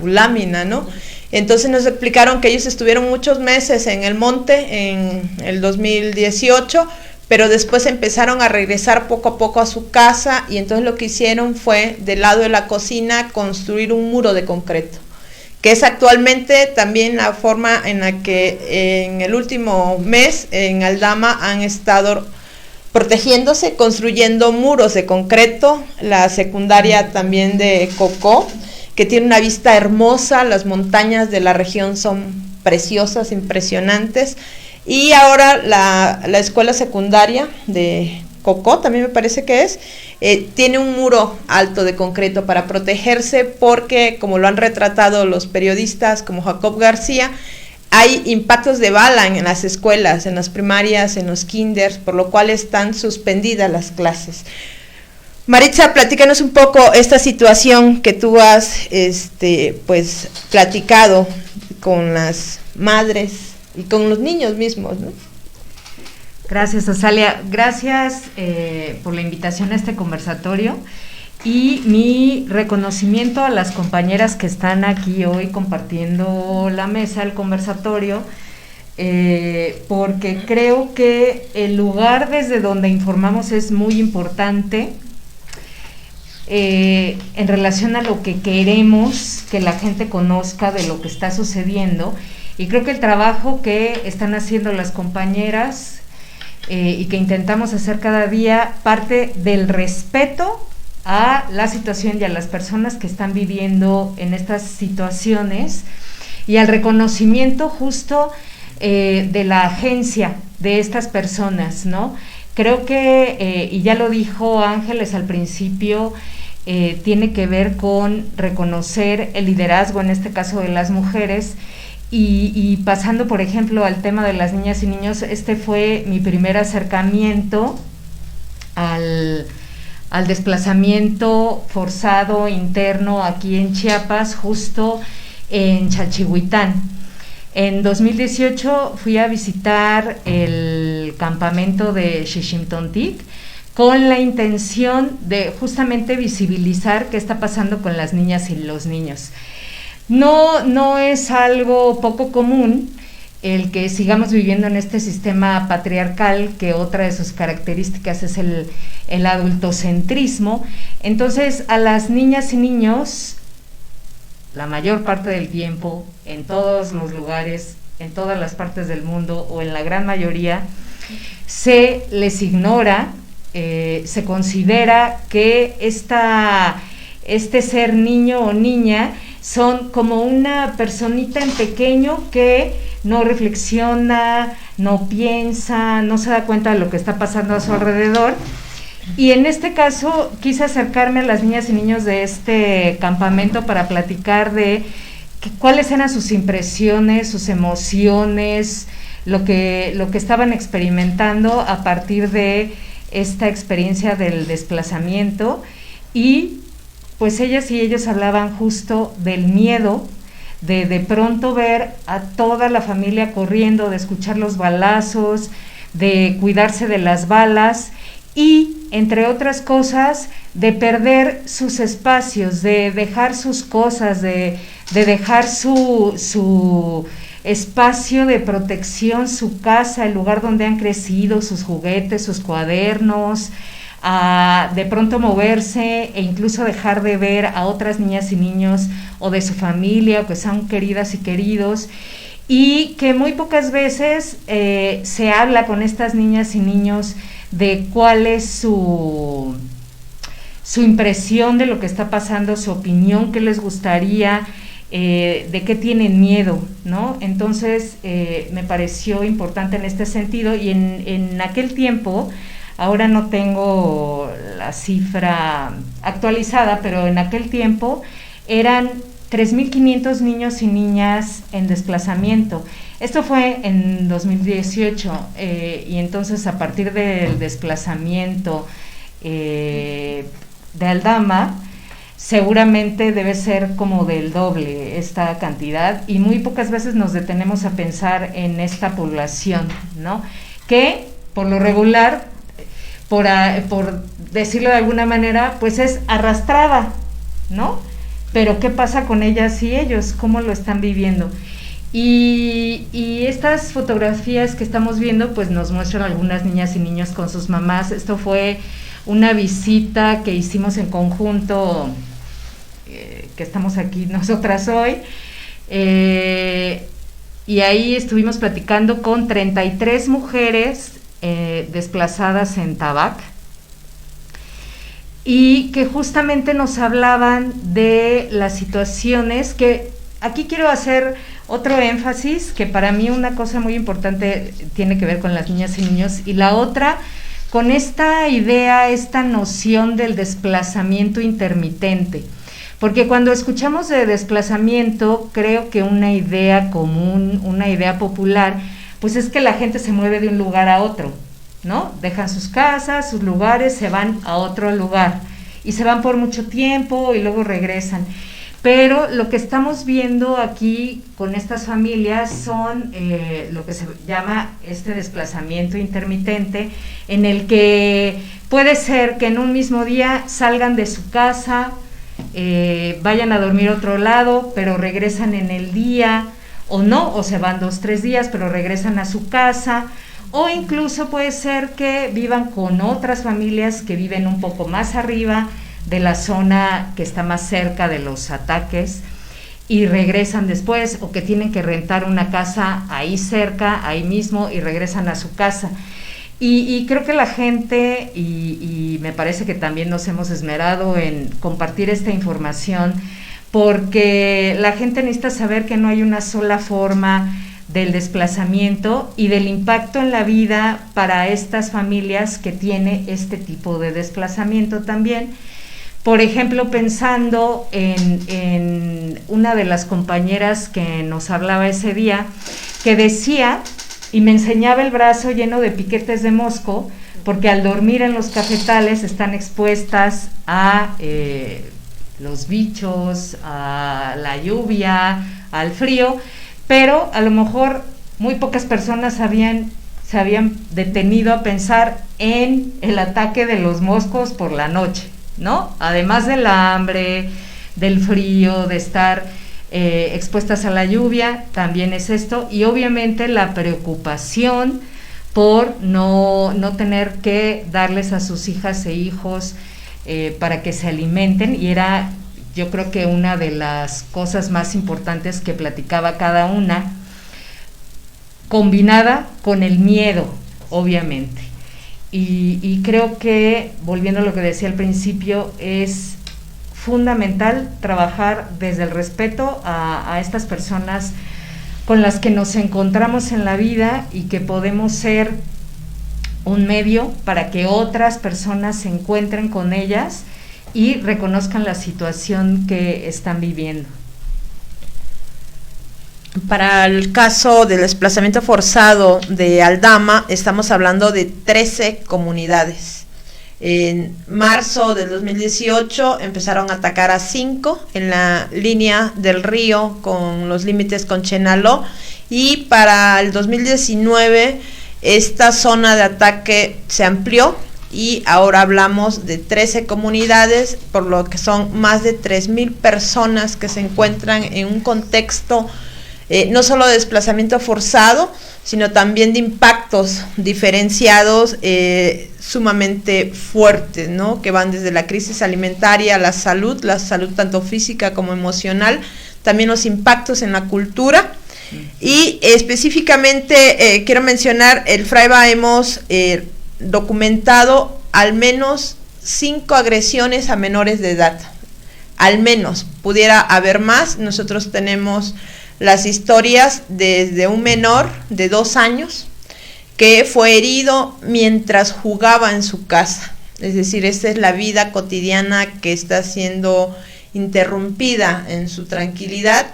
lámina, ¿no? Entonces nos explicaron que ellos estuvieron muchos meses en el monte en el 2018, pero después empezaron a regresar poco a poco a su casa, y entonces lo que hicieron fue, del lado de la cocina, construir un muro de concreto, que es actualmente también la forma en la que en el último mes en Aldama han estado protegiéndose, construyendo muros de concreto. La secundaria también de Cocó, que tiene una vista hermosa, las montañas de la región son preciosas, impresionantes. Y ahora la escuela secundaria de Cocó, también me parece que tiene un muro alto de concreto para protegerse, porque como lo han retratado los periodistas como Jacob García, hay impactos de bala en las escuelas, en las primarias, en los kinders, por lo cual están suspendidas las clases. Maritza, platícanos un poco esta situación que tú has pues platicado con las madres y con los niños mismos, ¿no? Gracias, Osalia. Gracias por la invitación a este conversatorio y mi reconocimiento a las compañeras que están aquí hoy compartiendo la mesa, el conversatorio, porque creo que el lugar desde donde informamos es muy importante en relación a lo que queremos que la gente conozca de lo que está sucediendo, y creo que el trabajo que están haciendo las compañeras y que intentamos hacer cada día parte del respeto a la situación y a las personas que están viviendo en estas situaciones, y al reconocimiento justo de la agencia de estas personas, ¿no? Creo que, y ya lo dijo Ángeles al principio, tiene que ver con reconocer el liderazgo, en este caso de las mujeres, y pasando, por ejemplo, al tema de las niñas y niños. Este fue mi primer acercamiento al desplazamiento forzado interno aquí en Chiapas, justo en Chalchihuitán. En 2018 fui a visitar el campamento de Xiximtontic con la intención de justamente visibilizar qué está pasando con las niñas y los niños. No es algo poco común el que sigamos viviendo en este sistema patriarcal, que otra de sus características es el adultocentrismo. Entonces, a las niñas y niños, la mayor parte del tiempo, en todos los lugares, en todas las partes del mundo, o en la gran mayoría, se les ignora, se considera que este ser niño o niña son como una personita en pequeño que no reflexiona, no piensa, no se da cuenta de lo que está pasando a su alrededor. Y en este caso quise acercarme a las niñas y niños de este campamento para platicar de cuáles eran sus impresiones, sus emociones, lo que estaban experimentando a partir de esta experiencia del desplazamiento. Y pues ellas y ellos hablaban justo del miedo de pronto ver a toda la familia corriendo, de escuchar los balazos, de cuidarse de las balas y, entre otras cosas, de perder sus espacios, de dejar sus cosas, de dejar su espacio de protección, su casa, el lugar donde han crecido, sus juguetes, sus cuadernos, a de pronto moverse e incluso dejar de ver a otras niñas y niños o de su familia, o que son queridas y queridos, y que muy pocas veces se habla con estas niñas y niños de cuál es su impresión de lo que está pasando, su opinión, qué les gustaría, de qué tienen miedo, ¿no? Entonces me pareció importante en este sentido, y en aquel tiempo, ahora no tengo la cifra actualizada, pero en aquel tiempo eran 3.500 niños y niñas en desplazamiento. Esto fue en 2018, y entonces a partir del desplazamiento de Aldama, seguramente debe ser como del doble esta cantidad, y muy pocas veces nos detenemos a pensar en esta población, ¿no? Que por lo regular, por decirlo de alguna manera, pues es arrastrada, ¿no? Pero ¿qué pasa con ellas y ellos? ¿Cómo lo están viviendo? Y estas fotografías que estamos viendo, pues nos muestran algunas niñas y niños con sus mamás. Esto fue una visita que hicimos en conjunto, que estamos aquí nosotras hoy, y ahí estuvimos platicando con 33 mujeres desplazadas en Tabac, y que justamente nos hablaban de las situaciones que aquí quiero hacer otro énfasis, que para mí una cosa muy importante tiene que ver con las niñas y niños, y la otra con esta idea, esta noción del desplazamiento intermitente. Porque cuando escuchamos de desplazamiento, creo que una idea común, una idea popular, pues es que la gente se mueve de un lugar a otro, ¿no? Dejan sus casas, sus lugares, se van a otro lugar y se van por mucho tiempo y luego regresan. Pero lo que estamos viendo aquí con estas familias son lo que se llama este desplazamiento intermitente, en el que puede ser que en un mismo día salgan de su casa, vayan a dormir a otro lado, pero regresan en el día, o no, o se van 2-3 días, pero regresan a su casa, o incluso puede ser que vivan con otras familias que viven un poco más arriba de la zona que está más cerca de los ataques y regresan después, o que tienen que rentar una casa ahí cerca, ahí mismo, y regresan a su casa. Y creo que la gente, y me parece que también nos hemos esmerado en compartir esta información, porque la gente necesita saber que no hay una sola forma del desplazamiento y del impacto en la vida para estas familias que tiene este tipo de desplazamiento también. Por ejemplo, pensando en una de las compañeras que nos hablaba ese día, que decía, y me enseñaba el brazo lleno de piquetes de mosco, porque al dormir en los cafetales están expuestas a los bichos, a la lluvia, al frío, pero a lo mejor muy pocas personas se habían detenido a pensar en el ataque de los moscos por la noche, ¿no? Además del hambre, del frío, de estar expuestas a la lluvia, también es esto, y obviamente la preocupación por no tener que darles a sus hijas e hijos para que se alimenten, y era, yo creo que una de las cosas más importantes que platicaba cada una, combinada con el miedo, obviamente. Y creo que, volviendo a lo que decía al principio, es fundamental trabajar desde el respeto a estas personas con las que nos encontramos en la vida, y que podemos ser un medio para que otras personas se encuentren con ellas y reconozcan la situación que están viviendo. Para el caso del desplazamiento forzado de Aldama, estamos hablando de 13 comunidades. En marzo del 2018 empezaron a atacar a 5 en la línea del río con los límites con Chenaló, y para el 2019 esta zona de ataque se amplió y ahora hablamos de 13 comunidades, por lo que son más de 3,000 personas que se encuentran en un contexto no solo de desplazamiento forzado, sino también de impactos diferenciados sumamente fuertes, ¿no? Que van desde la crisis alimentaria a la salud tanto física como emocional, también los impactos en la cultura. Y específicamente quiero mencionar, el FRAIBA hemos documentado al menos 5 agresiones a menores de edad, al menos, pudiera haber más. Nosotros tenemos las historias desde un menor de 2 años que fue herido mientras jugaba en su casa, es decir, esta es la vida cotidiana que está siendo interrumpida en su tranquilidad.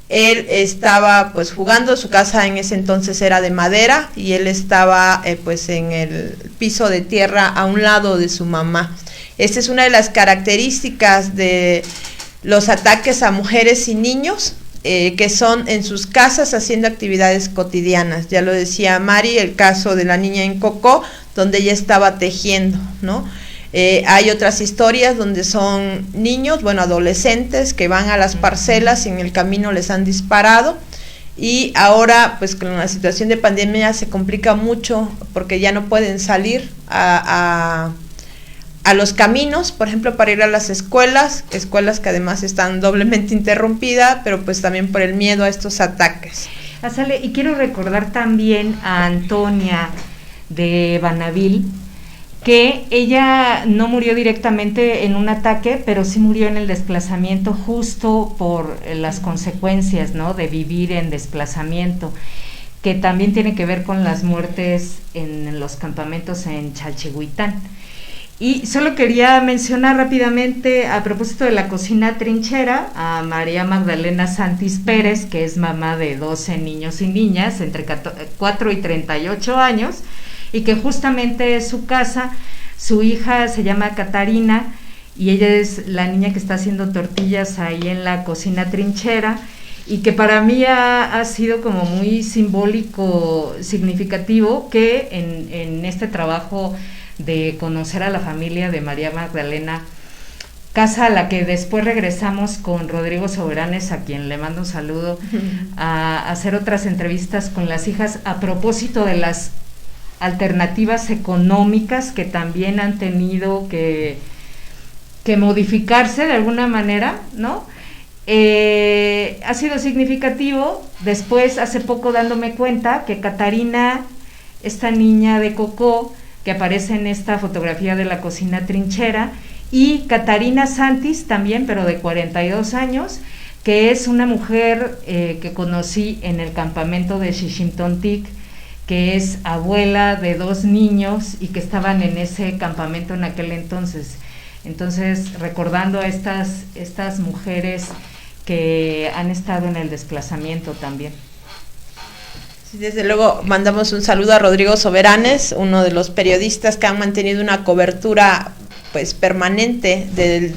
Él estaba pues jugando, su casa en ese entonces era de madera y él estaba pues en el piso de tierra a un lado de su mamá. Esta es una de las características de los ataques a mujeres y niños, que son en sus casas haciendo actividades cotidianas. Ya lo decía Mari, el caso de la niña en Cocó, donde ella estaba tejiendo, ¿no? Hay otras historias donde son niños, bueno, adolescentes que van a las parcelas y en el camino les han disparado, y ahora pues con la situación de pandemia se complica mucho porque ya no pueden salir a los caminos, por ejemplo, para ir a las escuelas que además están doblemente interrumpidas, pero pues también por el miedo a estos ataques. Y quiero recordar también a Antonia de Banavil, que ella no murió directamente en un ataque, pero sí murió en el desplazamiento justo por las consecuencias, ¿no?, de vivir en desplazamiento, que también tiene que ver con las muertes en los campamentos en Chalchihuitán. Y solo quería mencionar rápidamente, a propósito de la cocina trinchera, a María Magdalena Santis Pérez, que es mamá de 12 niños y niñas entre 4 y 38 años, y que justamente es su casa. Su hija se llama Catarina y ella es la niña que está haciendo tortillas ahí en la cocina trinchera, y que para mí ha sido como muy simbólico, significativo, que en este trabajo de conocer a la familia de María Magdalena, casa a la que después regresamos con Rodrigo Soberanes, a quien le mando un saludo, a hacer otras entrevistas con las hijas a propósito de las alternativas económicas que también han tenido que modificarse de alguna manera, ¿no? Ha sido significativo. Después, hace poco, dándome cuenta que Catarina, esta niña de Cocó, que aparece en esta fotografía de la cocina trinchera, y Catarina Santis también, pero de 42 años, que es una mujer que conocí en el campamento de Xiximtontic, que es abuela de 2 niños y que estaban en ese campamento en aquel entonces. Entonces, recordando a estas mujeres que han estado en el desplazamiento también. Sí, desde luego mandamos un saludo a Rodrigo Soberanes, uno de los periodistas que han mantenido una cobertura pues permanente del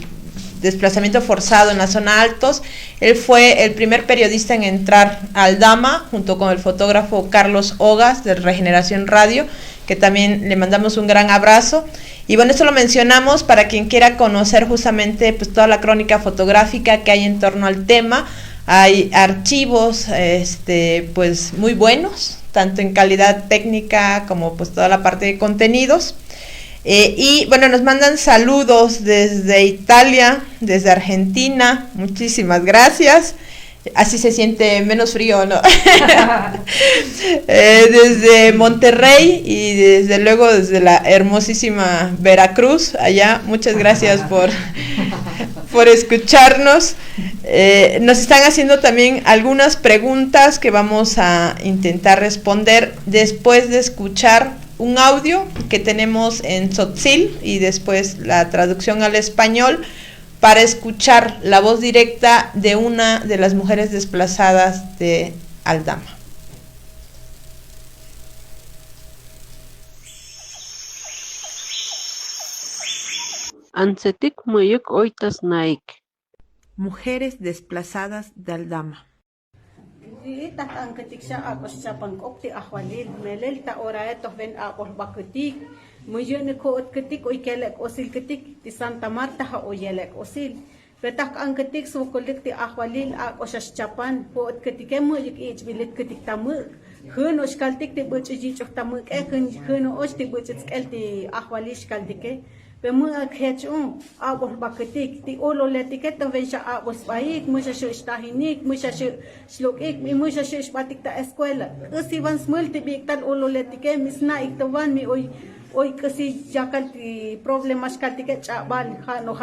desplazamiento forzado en la zona Altos. Él fue el primer periodista en entrar a Aldama, junto con el fotógrafo Carlos Ogas de Regeneración Radio, que también le mandamos un gran abrazo. Y bueno, esto lo mencionamos para quien quiera conocer justamente pues toda la crónica fotográfica que hay en torno al tema. Hay archivos pues muy buenos, tanto en calidad técnica como pues toda la parte de contenidos. Y bueno, nos mandan saludos desde Italia, desde Argentina, muchísimas gracias. Así se siente menos frío, ¿no? Desde Monterrey y desde luego desde la hermosísima Veracruz, allá, muchas gracias por escucharnos. Nos están haciendo también algunas preguntas que vamos a intentar responder después de escuchar un audio que tenemos en tzotzil y después la traducción al español, para escuchar la voz directa de una de las mujeres desplazadas de Aldama. Ansetik muyuk oitas naik. Mujeres desplazadas de Aldama. Ti Santa Marta ha oyelek osil. Petak ang ketik sukulik ti akwalil ak osas Japan po ketike mo yik ich bilit ketik tamu. Hun oskaltik ti buch jichok tamu ke hun os ti buch skel ti akwalish kaldike. Pe mu ak hechun abos baketik ti olo letike to vensha abos baik musha shtahinik musha shlokik mi musha shpatik ta escuela. Usivan smul ti biktan olo letike misna iktovan mi Hoy kasi jakal ti problemas kaltike chabal no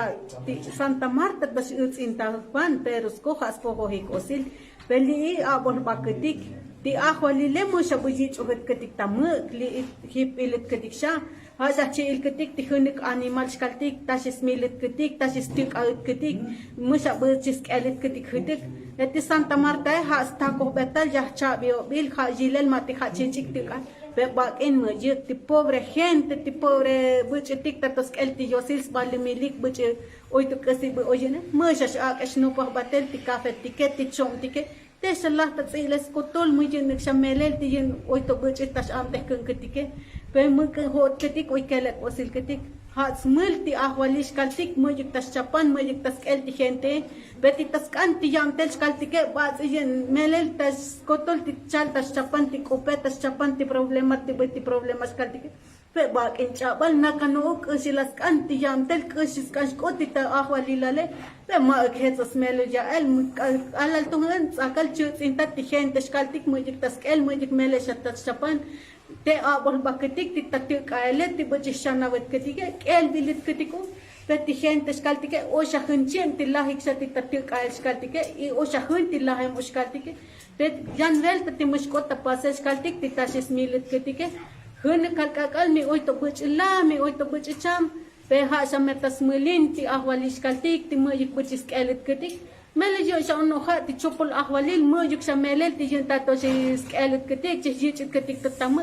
ti Santa Marta bas uts intaban pero skohas poho hikosil peli abon baketik ti akhwali lemo sha buji choget ketik tamu li hip ilit ketik sha hasa chil ketik ti hunik animal kaltik tasis milit ketik tasis tik out ketik musa bujis kelit ketik hudik ti Santa Marta ha sta ko betal ja chabio bil kha jilel mati kha chichik tikan bebak in ti pobre gente ti pobre buche tiktatos kelti yosils balimilik buche oito kasi bu oyene mashas ak esno pa batel ti cafe tiket ti chom tiket te salah ta tsiles kotol mujin nek shamelel ti yin oito buche tas amte kun ketike pe muk hot ketik oy kelek osil ketik hat smulti ahwalish kaltik mujik tas chapan mujik tas kelti gente beti tas kanti yam tel kaltike baz yin melel tas kotol ti chal tas chapan ti kopet tas chapan ti problemat ti beti problemas kaltike pe bak in chabal nakano silas kanti yam tel kusis kan koti ta ahwalilale pe ma khetas melel ja alal tungan sakal chut inta ti gente kaltik mujik tas kel mujik melel tas chapan te abol baketik ti tatuk aelet ti bachishana wet ketike el bilit ketiko peti gente skaltike o shahunchem ti lahik sa ti tatuk ael skaltike I o shahun ti lahem skaltike pet jan vel ti muskota pase skaltik ti tasis milit ketike hun kalkakal mi oito buchla mi oito bucham pe ha sa metas mulin ti ahwali skaltik ti muyik buchis kelet ketik mele yo sa ono ha ti chopol ahwalil muyik sa melel ti jen tato si kelet ketik ti jit ketik tatam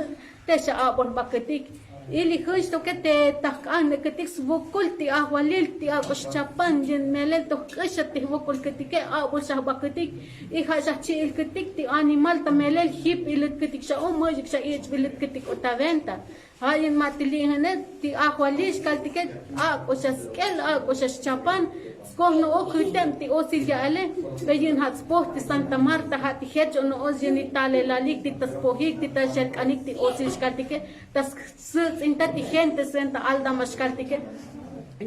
te sa abon baketik ili justo que te takan de ketik svokol ti ahwalil ti akos chapan jen melel to kesha ti vokol ketik abon sa baketik I ha sa chi ketik ti animal ta melel hip ilit ketik sa o muyik sa ich bilit ketik o ta venta hayin matilihanet ti ahwalis kaltiket o sa skel o sa chapan skohno o kutem ti osilya ale beyin hat sport ti Santa Marta hat het no ozini tale lalik ti taspohik ti tashet kanik ti osil kaltiket tas sut inta ti gente senta alda maskaltiket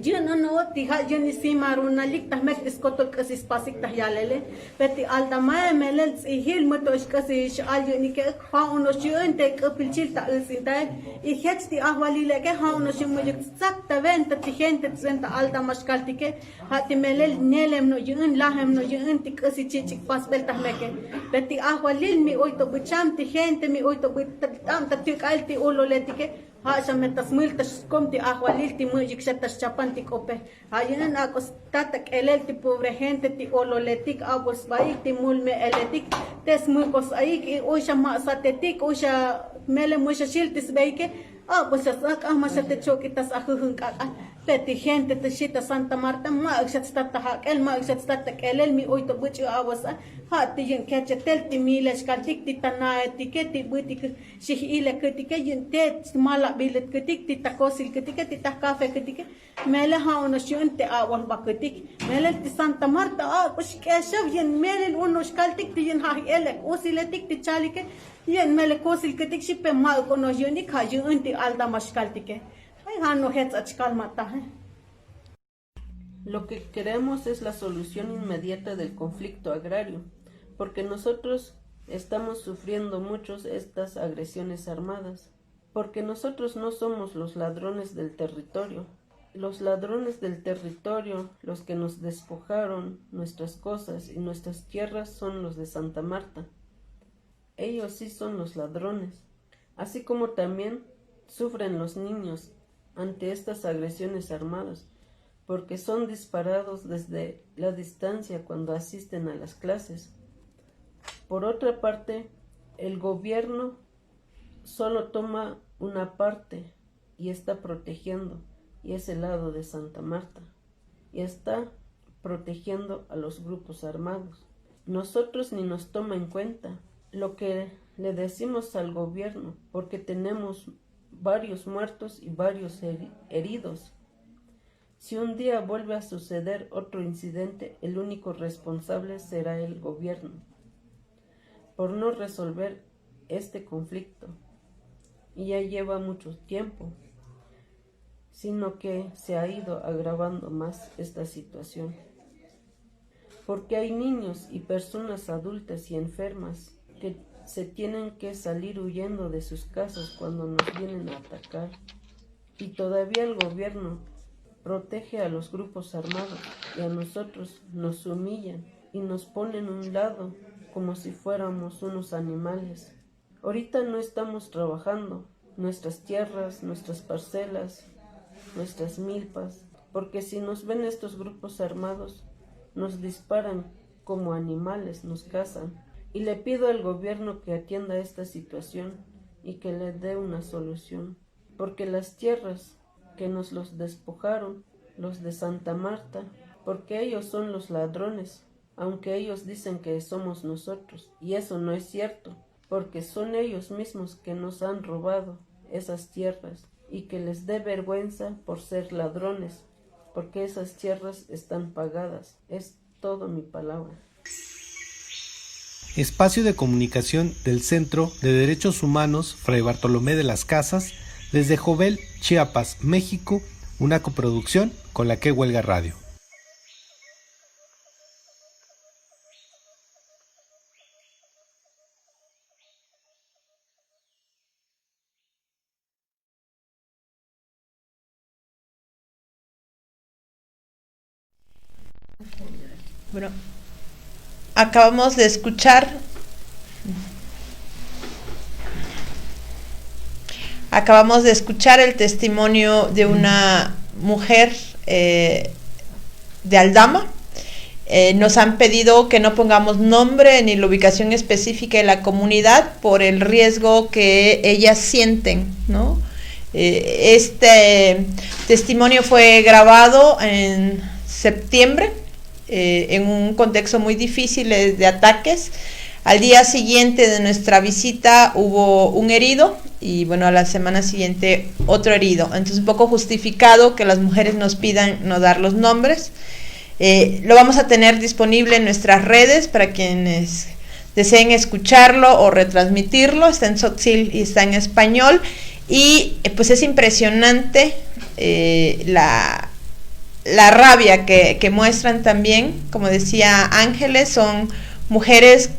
Jun no ti ha jun simaruna lik tahmek diskotok kasi spasik tahyalele peti alda ma melel ihil motosh kasi al yuni ke ha uno shun te kapilchil ta usinta I het ti ahwali leke ha uno shun mojik sak ta venta ti gente senta alda maskaltike ha ti melel nelem no yun lahem no yun ti kasi chichik pasbel tahmeke peti ahwalil mi oito bucham ti gente mi oito butam ta tik alti ololetike ha sa metas multas kom ti ahwalil ti mujik sa tas chapan ti kope hayan akos tatak elel ti pobre gente ti ololetik abos baik ti mulme eletik tes mukos aik o siya maasatetik o siya mele mo siya shiltis baike abos sa sak sa te chokitas ahuhung kakal peti gente te shita Santa Marta ma aksat stata hakel ma aksat stata kelel mi oito buchi awasa ha ti yin kechetel ti miles kaltik ti tanae ti ke ti buti shihile ketike yin te mala bilet ketik ti takosil ketike ti takafe ketike mele ha ono shun te awal baketik mele ti Santa Marta ush keshav yin mele uno kaltik ti yin ha elek usiletik ti chalike yin mele kosil ketik shipe mal kono yunik ha yun ti alda maskaltike Lo que queremos es la solución inmediata del conflicto agrario, porque nosotros estamos sufriendo muchos estas agresiones armadas, porque nosotros no somos los ladrones del territorio. Los ladrones del territorio, los que nos despojaron nuestras cosas y nuestras tierras son los de Santa Marta. Ellos sí son los ladrones, así como también sufren los niños ante estas agresiones armadas, porque son disparados desde la distancia cuando asisten a las clases. Por otra parte, el gobierno solo toma una parte y está protegiendo, y es el lado de Santa Marta, y está protegiendo a los grupos armados. Nosotros ni nos toma en cuenta lo que le decimos al gobierno, porque tenemos varios muertos y varios heridos. Si un día vuelve a suceder otro incidente, el único responsable será el gobierno por no resolver este conflicto. Y ya lleva mucho tiempo, sino que se ha ido agravando más esta situación. Porque hay niños y personas adultas y enfermas que se tienen que salir huyendo de sus casas cuando nos vienen a atacar. Y todavía el gobierno protege a los grupos armados y a nosotros nos humillan y nos ponen a un lado como si fuéramos unos animales. Ahorita no estamos trabajando nuestras tierras, nuestras parcelas, nuestras milpas, porque si nos ven estos grupos armados, nos disparan como animales, nos cazan. Y le pido al gobierno que atienda esta situación y que le dé una solución, porque las tierras que nos los despojaron, los de Santa Marta, porque ellos son los ladrones, aunque ellos dicen que somos nosotros, y eso no es cierto, porque son ellos mismos que nos han robado esas tierras, y que les dé vergüenza por ser ladrones, porque esas tierras están pagadas. Es todo mi palabra. Espacio de comunicación del Centro de Derechos Humanos Fray Bartolomé de las Casas, desde Jovel, Chiapas, México, una coproducción con la Que Huelga Radio. Bueno, acabamos de escuchar el testimonio de una mujer de Aldama. Nos han pedido que no pongamos nombre ni la ubicación específica de la comunidad por el riesgo que ellas sienten, ¿no? Este testimonio fue grabado en septiembre, en un contexto muy difícil de ataques. Al día siguiente de nuestra visita hubo un herido y bueno, a la semana siguiente otro herido. Entonces un poco justificado que las mujeres nos pidan no dar los nombres. Lo vamos a tener disponible en nuestras redes para quienes deseen escucharlo o retransmitirlo. Está en Tzotzil y está en español. Y pues es impresionante la rabia que muestran también. Como decía Ángeles, son mujeres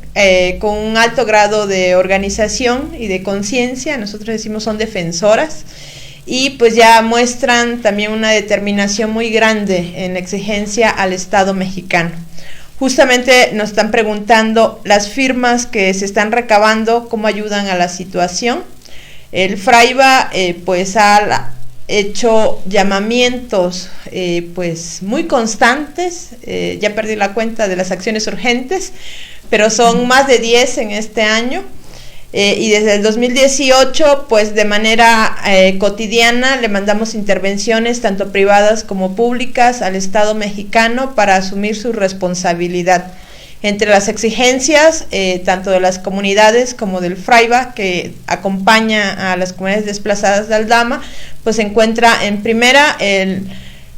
con un alto grado de organización y de conciencia. Nosotros decimos son defensoras. Y pues ya muestran también una determinación muy grande en la exigencia al Estado mexicano. Justamente nos están preguntando las firmas que se están recabando, cómo ayudan a la situación. El Fraiba pues ha hecho llamamientos pues muy constantes, ya perdí la cuenta de las acciones urgentes, pero son más de 10 en este año. Y desde el 2018, pues de manera cotidiana le mandamos intervenciones tanto privadas como públicas al Estado mexicano para asumir su responsabilidad. Entre las exigencias, tanto de las comunidades como del Fraiba, que acompaña a las comunidades desplazadas de Aldama, pues se encuentra en primera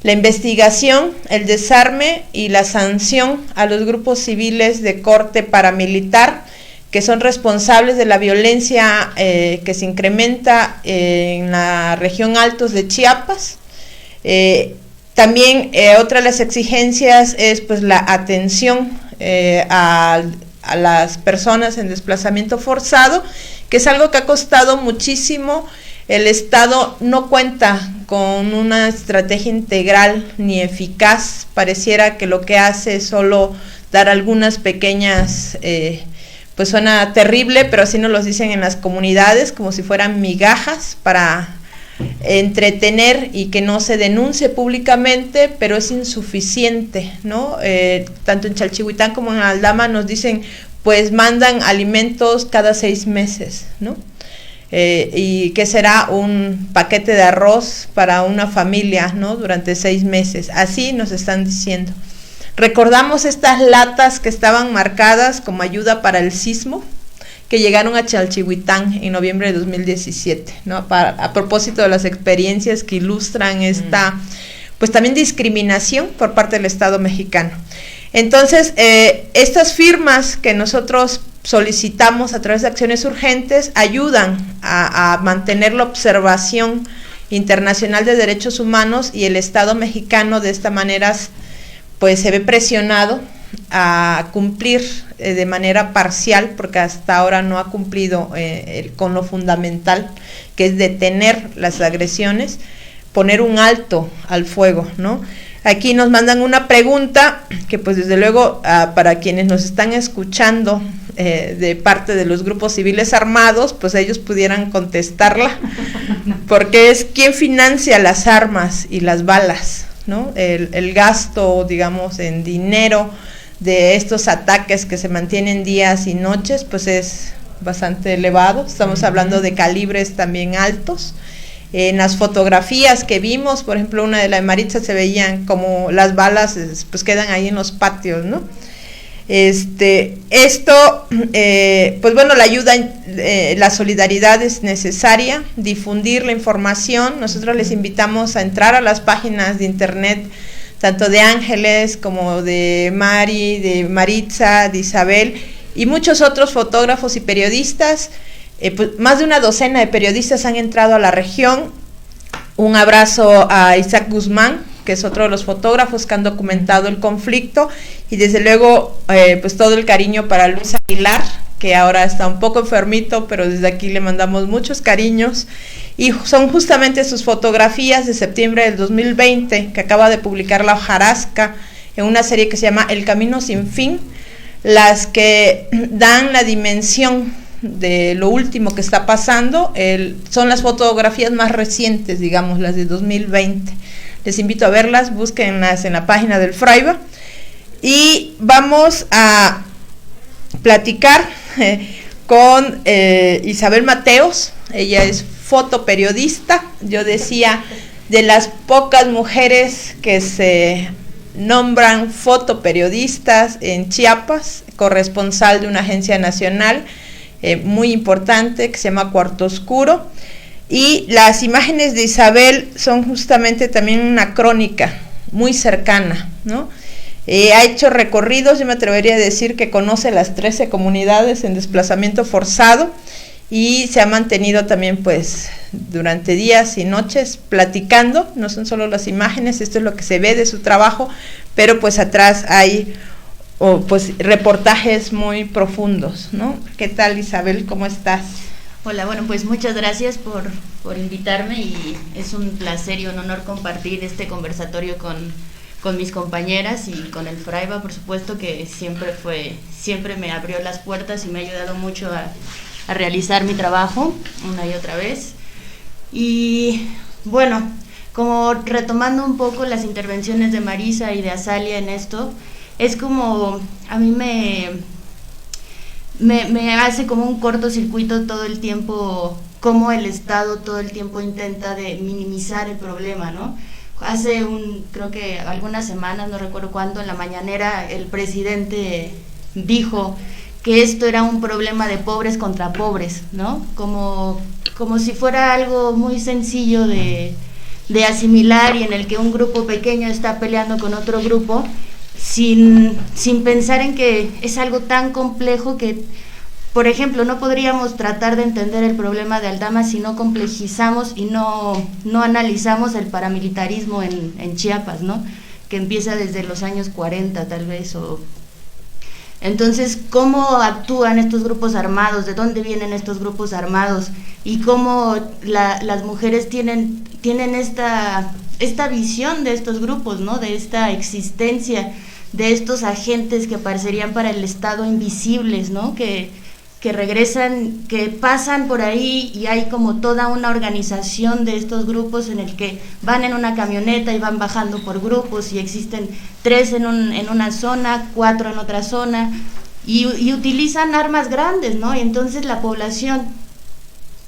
la investigación, el desarme y la sanción a los grupos civiles de corte paramilitar, que son responsables de la violencia que se incrementa en la región Altos de Chiapas. También otra de las exigencias es pues la atención a las personas en desplazamiento forzado, que es algo que ha costado muchísimo. El Estado no cuenta con una estrategia integral ni eficaz. Pareciera que lo que hace es solo dar algunas pequeñas pues suena terrible, pero así nos lo dicen en las comunidades, como si fueran migajas para entretener y que no se denuncie públicamente, pero es insuficiente, ¿no? Tanto en Chalchihuitán como en Aldama nos dicen, pues mandan alimentos cada 6 meses, ¿no? Y que será un paquete de arroz para una familia, ¿no? Durante 6 meses, así nos están diciendo. Recordamos estas latas que estaban marcadas como ayuda para el sismo, que llegaron a Chalchihuitán en noviembre de 2017, ¿no? A propósito de las experiencias que ilustran esta, pues también discriminación por parte del Estado mexicano. Entonces, estas firmas que nosotros solicitamos a través de acciones urgentes ayudan a mantener la observación internacional de derechos humanos, y el Estado mexicano de esta manera pues se ve presionado a cumplir de manera parcial, porque hasta ahora no ha cumplido con lo fundamental, que es detener las agresiones, poner un alto al fuego, ¿no? Aquí nos mandan una pregunta que pues desde luego para quienes nos están escuchando de parte de los grupos civiles armados, pues ellos pudieran contestarla, porque es ¿quién financia las armas y las balas? ¿No? El gasto, digamos, en dinero de estos ataques que se mantienen días y noches, pues es bastante elevado. Estamos hablando de calibres también altos. En las fotografías que vimos, por ejemplo, una de la de Maritza, se veían como las balas pues quedan ahí en los patios, ¿no? Pues bueno, la ayuda, la solidaridad es necesaria, difundir la información. Nosotros les invitamos a entrar a las páginas de internet, tanto de Ángeles como de Mari, de Maritza, de Isabel y muchos otros fotógrafos y periodistas. Pues más de una docena de periodistas han entrado a la región. Un abrazo a Isaac Guzmán, que es otro de los fotógrafos que han documentado el conflicto, y desde luego pues todo el cariño para Luis Aguilar, que ahora está un poco enfermito, pero desde aquí le mandamos muchos cariños, y son justamente sus fotografías de septiembre del 2020 que acaba de publicar La Hojarasca en una serie que se llama El Camino Sin Fin, las que dan la dimensión de lo último que está pasando. Son las fotografías más recientes, digamos, las de 2020. Les invito a verlas, búsquenlas en la página del Fraiba. Y vamos a platicar con Isabel Mateos. Ella es fotoperiodista. Yo decía, de las pocas mujeres que se nombran fotoperiodistas en Chiapas, corresponsal de una agencia nacional muy importante que se llama Cuarto Oscuro. Y las imágenes de Isabel son justamente también una crónica muy cercana, ¿no? Ha hecho recorridos, yo me atrevería a decir que conoce las 13 comunidades en desplazamiento forzado, y se ha mantenido también pues durante días y noches platicando. No son solo las imágenes, esto es lo que se ve de su trabajo, pero pues atrás hay pues reportajes muy profundos, ¿no? ¿Qué tal, Isabel? ¿Cómo estás? Hola, bueno, pues muchas gracias por invitarme, y es un placer y un honor compartir este conversatorio con mis compañeras y con el Fraiba, por supuesto, que siempre me abrió las puertas y me ha ayudado mucho a realizar mi trabajo una y otra vez. Y bueno, como retomando un poco las intervenciones de Marisa y de Azalia en esto, es como a mí me hace como un cortocircuito todo el tiempo, como el Estado todo el tiempo intenta de minimizar el problema, ¿no? Creo que algunas semanas, no recuerdo cuándo, en la mañanera el presidente dijo que esto era un problema de pobres contra pobres, ¿no? Como si fuera algo muy sencillo de asimilar, y en el que un grupo pequeño está peleando con otro grupo, sin pensar en que es algo tan complejo que, por ejemplo, no podríamos tratar de entender el problema de Aldama si no complejizamos y no analizamos el paramilitarismo en Chiapas, ¿no? Que empieza desde los años 40 tal vez. Entonces, ¿cómo actúan estos grupos armados? ¿De dónde vienen estos grupos armados? Y cómo las mujeres tienen esta visión de estos grupos, ¿no? De esta existencia, de estos agentes que parecerían para el Estado invisibles, ¿no? Que regresan, que pasan por ahí, y hay como toda una organización de estos grupos en el que van en una camioneta y van bajando por grupos, y existen 3 en una zona, 4 en otra zona, y utilizan armas grandes, ¿no? Y entonces la población,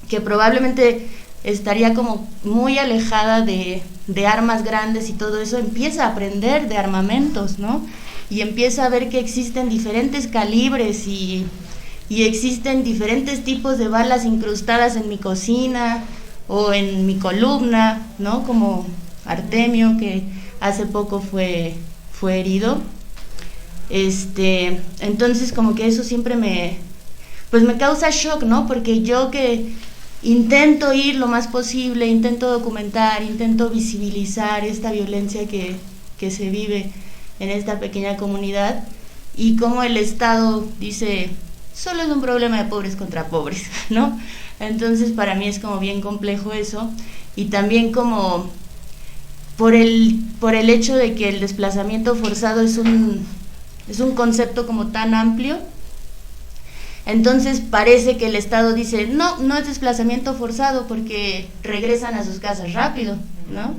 que probablemente estaría como muy alejada de armas grandes y todo eso, empieza a aprender de armamentos, ¿no? Y empieza a ver que existen diferentes calibres y existen diferentes tipos de balas incrustadas en mi cocina o en mi columna, ¿no? Como Artemio, que hace poco fue herido. Entonces como que eso siempre me causa shock, ¿no? Porque yo que intento ir lo más posible, intento documentar, intento visibilizar esta violencia que se vive en esta pequeña comunidad, y como el Estado dice, solo es un problema de pobres contra pobres, ¿no? Entonces para mí es como bien complejo eso, y también como por el hecho de que el desplazamiento forzado es un concepto como tan amplio. Entonces parece que el Estado dice, no es desplazamiento forzado porque regresan a sus casas rápido, ¿no?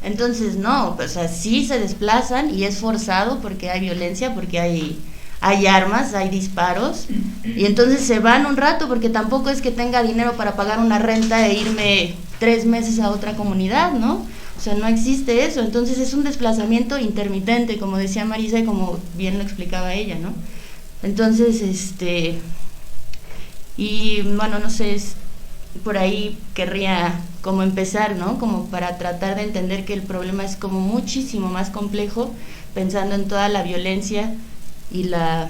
Entonces no, pues así se desplazan y es forzado porque hay violencia, porque hay armas, hay disparos, y entonces se van un rato porque tampoco es que tenga dinero para pagar una renta e irme 3 meses a otra comunidad, ¿no? O sea, no existe eso. Entonces es un desplazamiento intermitente, como decía Marisa y como bien lo explicaba ella, ¿no? Entonces, y bueno, no sé, por ahí querría como empezar, ¿no? Como para tratar de entender que el problema es como muchísimo más complejo, pensando en toda la violencia y la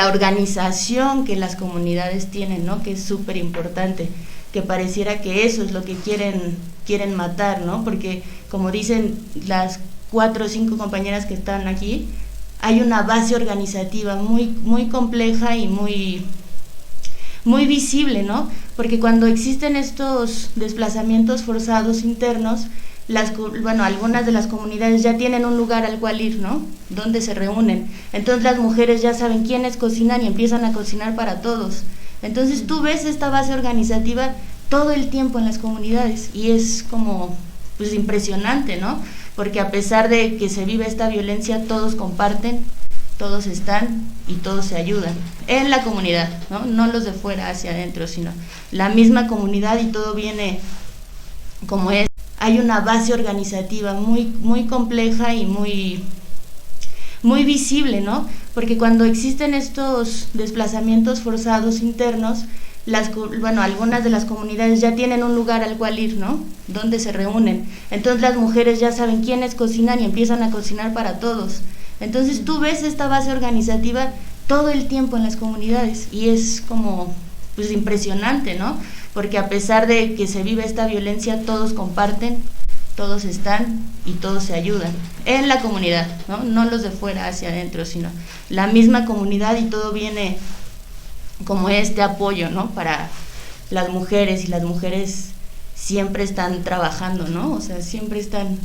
organización que las comunidades tienen, ¿no? Que es súper importante, que pareciera que eso es lo que quieren matar, ¿no? Porque como dicen las 4 o 5 compañeras que están aquí, hay una base organizativa muy, muy compleja y muy visible, ¿no? Porque cuando existen estos desplazamientos forzados internos, algunas de las comunidades ya tienen un lugar al cual ir, ¿no? Donde se reúnen. Entonces las mujeres ya saben quiénes cocinan y empiezan a cocinar para todos. Entonces tú ves esta base organizativa todo el tiempo en las comunidades y es como, pues, impresionante, ¿no? Porque a pesar de que se vive esta violencia, todos comparten, todos están y todos se ayudan en la comunidad, ¿no? No los de fuera hacia adentro, sino la misma comunidad, y todo viene como es. Hay una base organizativa muy, muy compleja y muy, muy visible, ¿no? Porque cuando existen estos desplazamientos forzados internos, algunas de las comunidades ya tienen un lugar al cual ir, ¿no? Donde se reúnen. Entonces las mujeres ya saben quiénes cocinan y empiezan a cocinar para todos. Entonces tú ves esta base organizativa todo el tiempo en las comunidades y es como, pues, impresionante, ¿no? Porque a pesar de que se vive esta violencia, todos comparten, todos están y todos se ayudan en la comunidad, ¿no? No los de fuera hacia adentro, sino la misma comunidad, y todo viene como este apoyo, ¿no? Para las mujeres, y las mujeres siempre están trabajando, ¿no? O sea, siempre están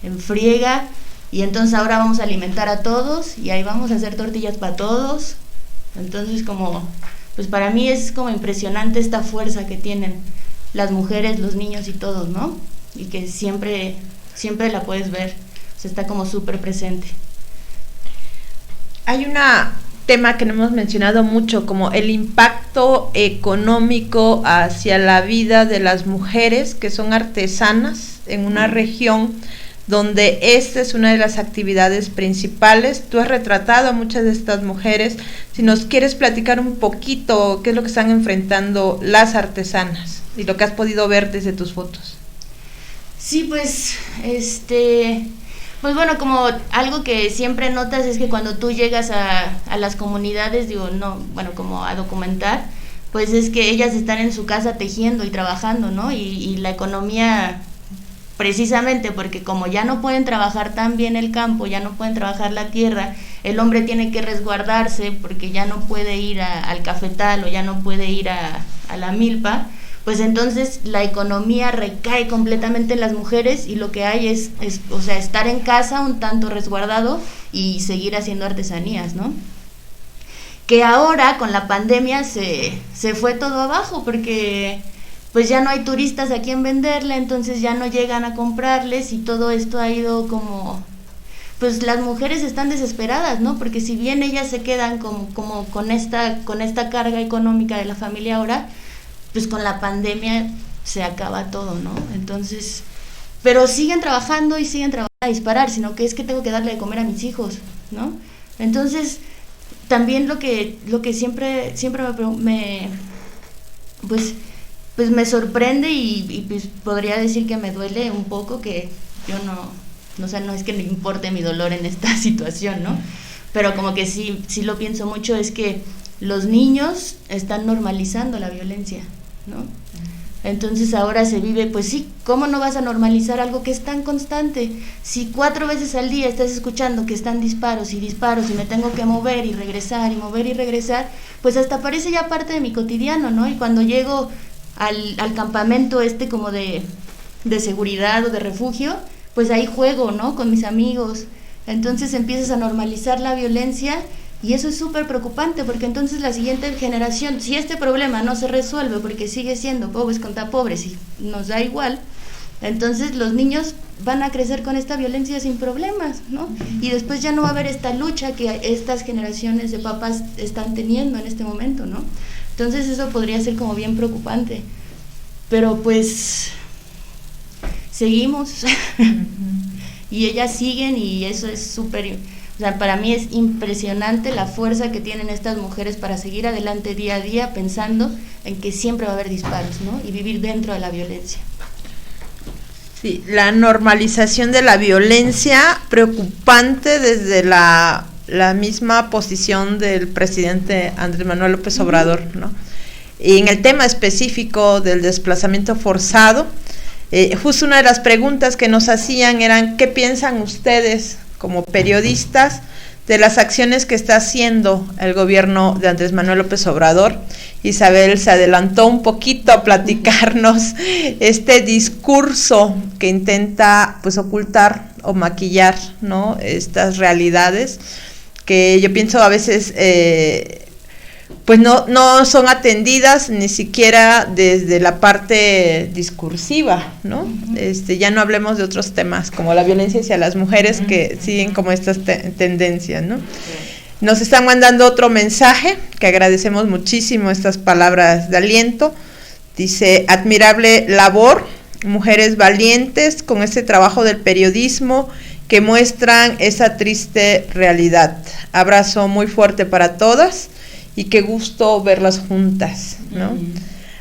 en friega, y entonces ahora vamos a alimentar a todos y ahí vamos a hacer tortillas para todos. Entonces, como, pues para mí es como impresionante esta fuerza que tienen las mujeres, los niños y todos, ¿no? Y que siempre la puedes ver, o sea, está como súper presente. Hay un tema que no hemos mencionado mucho, como el impacto económico hacia la vida de las mujeres que son artesanas en una región donde esta es una de las actividades principales. Tú has retratado a muchas de estas mujeres. Si nos quieres platicar un poquito qué es lo que están enfrentando las artesanas y lo que has podido ver desde tus fotos. Sí, pues, pues bueno, como algo que siempre notas es que cuando tú llegas a las comunidades, como a documentar, pues es que ellas están en su casa tejiendo y trabajando, ¿no? Y la economía, precisamente porque como ya no pueden trabajar tan bien el campo, ya no pueden trabajar la tierra, el hombre tiene que resguardarse porque ya no puede ir al cafetal o ya no puede ir a la milpa, pues entonces la economía recae completamente en las mujeres, y lo que hay es estar en casa un tanto resguardado y seguir haciendo artesanías, ¿no? Que ahora con la pandemia se fue todo abajo porque pues ya no hay turistas a quien venderle, entonces ya no llegan a comprarles, y todo esto ha ido como, pues las mujeres están desesperadas, ¿no? Porque si bien ellas se quedan como con esta carga económica de la familia ahora, pues con la pandemia se acaba todo, ¿no? Entonces, pero siguen trabajando y siguen trabajando a disparar, sino que es que tengo que darle de comer a mis hijos, ¿no? Entonces, también lo que siempre me sorprende y pues podría decir que me duele un poco, que yo no es que me importe mi dolor en esta situación, ¿no? Pero como que sí lo pienso mucho, es que los niños están normalizando la violencia, ¿no? Entonces ahora se vive, pues sí, ¿cómo no vas a normalizar algo que es tan constante? Si 4 veces al día estás escuchando que están disparos y me tengo que mover y regresar, pues hasta parece ya parte de mi cotidiano, ¿no? Y cuando llego al campamento como de seguridad o de refugio, pues ahí juego, ¿no? Con mis amigos. Entonces empiezas a normalizar la violencia, y eso es súper preocupante, porque entonces la siguiente generación, si este problema no se resuelve porque sigue siendo pobres contra pobres y nos da igual, entonces los niños van a crecer con esta violencia sin problemas, ¿no? Y después ya no va a haber esta lucha que estas generaciones de papás están teniendo en este momento, ¿no? Entonces eso podría ser como bien preocupante, pero pues seguimos y ellas siguen, y eso es súper, o sea, para mí es impresionante la fuerza que tienen estas mujeres para seguir adelante día a día, pensando en que siempre va a haber disparos, ¿no? Y vivir dentro de la violencia. Sí, la normalización de la violencia, preocupante desde la misma posición del presidente Andrés Manuel López Obrador, ¿no? Y en el tema específico del desplazamiento forzado, justo una de las preguntas que nos hacían eran: ¿qué piensan ustedes como periodistas de las acciones que está haciendo el gobierno de Andrés Manuel López Obrador. Isabel se adelantó un poquito a platicarnos este discurso que intenta pues ocultar o maquillar, ¿no?, estas realidades que yo pienso a veces pues no son atendidas ni siquiera desde la parte discursiva, ¿no? Ya no hablemos de otros temas como la violencia hacia las mujeres que siguen como estas tendencias, ¿no? Nos están mandando otro mensaje que agradecemos muchísimo, estas palabras de aliento. Dice: admirable labor, mujeres valientes con este trabajo del periodismo que muestran esa triste realidad. Abrazo muy fuerte para todas y qué gusto verlas juntas, ¿no?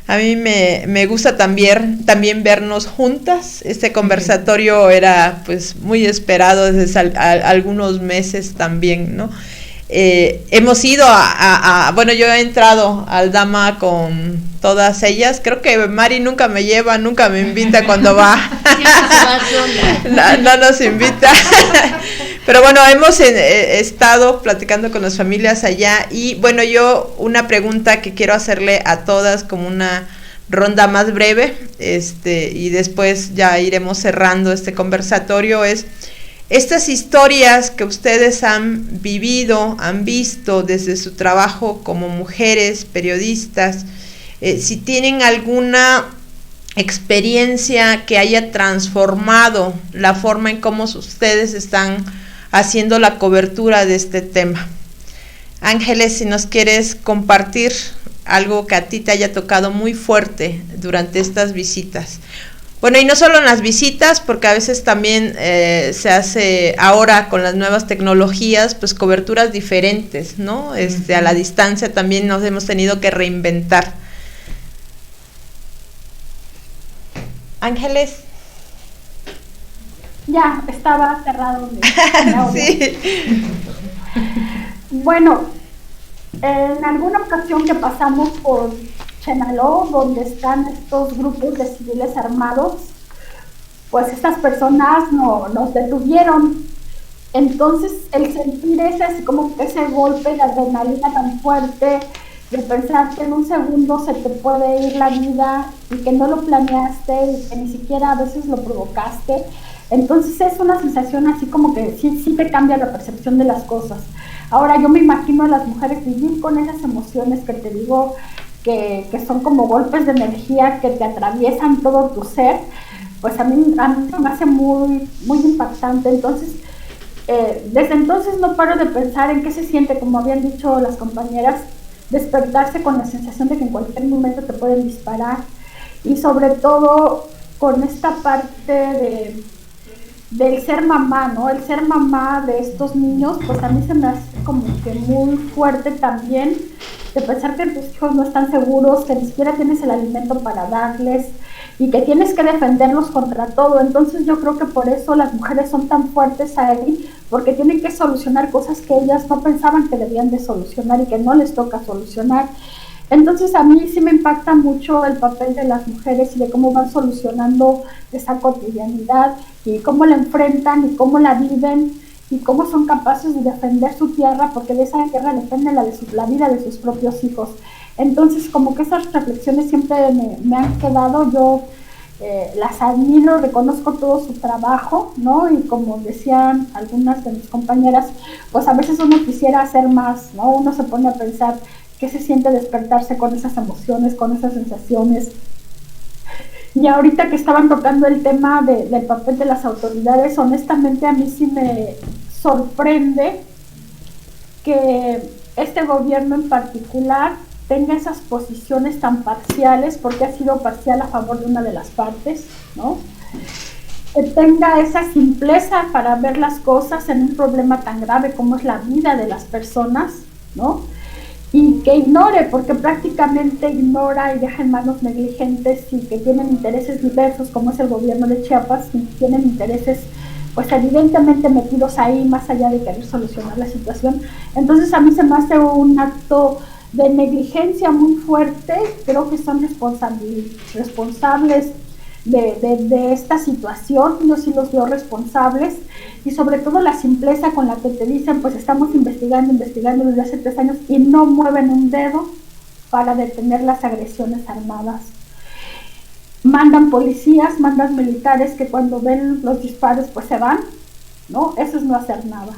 A mí me gusta también vernos juntas. Este conversatorio era pues muy esperado desde algunos meses también, ¿no? Hemos ido bueno, yo he entrado al Dama con todas ellas. Creo que Mari nunca me lleva, nunca me invita cuando va. No nos invita. Pero bueno, hemos estado platicando con las familias allá. Y bueno, yo una pregunta que quiero hacerle a todas como una ronda más breve, y después ya iremos cerrando este conversatorio, es: estas historias que ustedes han vivido, han visto desde su trabajo como mujeres periodistas, si tienen alguna experiencia que haya transformado la forma en cómo ustedes están haciendo la cobertura de este tema. Ángeles, si nos quieres compartir algo que a ti te haya tocado muy fuerte durante estas visitas. Bueno, y no solo en las visitas, porque a veces también se hace ahora con las nuevas tecnologías, pues coberturas diferentes, ¿no? A la distancia también nos hemos tenido que reinventar. Ángeles. Ya, estaba cerrado. Sí. Bueno, en alguna ocasión que pasamos por Chenaló, donde están estos grupos de civiles armados, pues estas personas nos detuvieron. Entonces el sentir así como ese golpe de adrenalina tan fuerte, de pensar que en un segundo se te puede ir la vida y que no lo planeaste y que ni siquiera a veces lo provocaste, entonces es una sensación así como que sí te cambia la percepción de las cosas. Ahora yo me imagino a las mujeres vivir con esas emociones que te digo, que son como golpes de energía que te atraviesan todo tu ser, pues a mí me hace muy, muy impactante. Entonces, desde entonces no paro de pensar en qué se siente, como habían dicho las compañeras, despertarse con la sensación de que en cualquier momento te pueden disparar, y sobre todo con esta parte del ser mamá, ¿no? El ser mamá de estos niños, pues a mí se me hace como que muy fuerte también, de pensar que tus hijos no están seguros, que ni siquiera tienes el alimento para darles y que tienes que defenderlos contra todo. Entonces yo creo que por eso las mujeres son tan fuertes ahí, porque tienen que solucionar cosas que ellas no pensaban que debían de solucionar y que no les toca solucionar. Entonces a mí sí me impacta mucho el papel de las mujeres y de cómo van solucionando esa cotidianidad y cómo la enfrentan y cómo la viven y cómo son capaces de defender su tierra, porque de esa tierra depende la vida de sus propios hijos. Entonces como que esas reflexiones siempre me han quedado. Yo las admiro, reconozco todo su trabajo, ¿no? Y como decían algunas de mis compañeras, pues a veces uno quisiera hacer más, ¿no? Uno se pone a pensar qué se siente despertarse con esas emociones, con esas sensaciones. Y ahorita que estaban tocando el tema del papel de las autoridades, honestamente a mí sí me sorprende que este gobierno en particular tenga esas posiciones tan parciales, porque ha sido parcial a favor de una de las partes, ¿no? Que tenga esa simpleza para ver las cosas en un problema tan grave como es la vida de las personas, ¿no? Y que ignore, porque prácticamente ignora y deja en manos negligentes y que tienen intereses diversos, como es el gobierno de Chiapas, y tienen intereses pues evidentemente metidos ahí, más allá de querer solucionar la situación. Entonces a mí se me hace un acto de negligencia muy fuerte. Creo que son responsables de esta situación. Yo sí los veo responsables, y sobre todo la simpleza con la que te dicen, pues estamos investigando desde hace 3 años, y no mueven un dedo para detener las agresiones armadas. Mandan policías, mandan militares que cuando ven los disparos pues se van, ¿no? Eso es no hacer nada.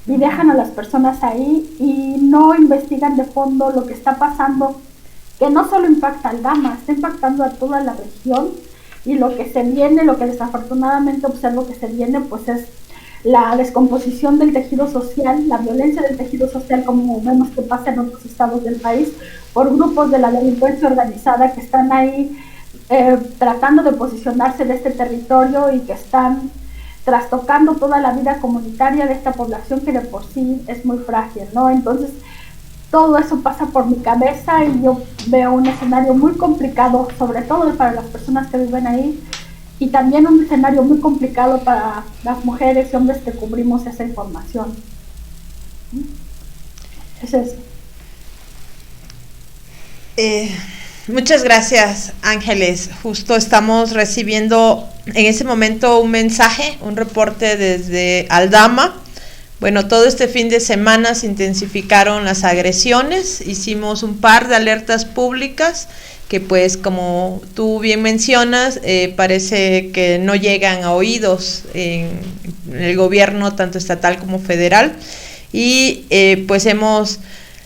Y dejan a las personas ahí y no investigan de fondo lo que está pasando, que no solo impacta a Aldama, está impactando a toda la región. Y lo que se viene, lo que desafortunadamente observo que se viene, pues es la descomposición del tejido social, la violencia del tejido social, como vemos que pasa en otros estados del país, por grupos de la delincuencia organizada que están ahí tratando de posicionarse de este territorio y que están trastocando toda la vida comunitaria de esta población, que de por sí es muy frágil, ¿no? Entonces, todo eso pasa por mi cabeza y yo veo un escenario muy complicado, sobre todo para las personas que viven ahí, y también un escenario muy complicado para las mujeres y hombres que cubrimos esa información. Es eso. Muchas gracias, Ángeles. Justo estamos recibiendo en ese momento un mensaje, un reporte desde Aldama. Bueno, todo este fin de semana se intensificaron las agresiones, hicimos un par de alertas públicas que, pues, como tú bien mencionas, parece que no llegan a oídos en el gobierno tanto estatal como federal, y pues hemos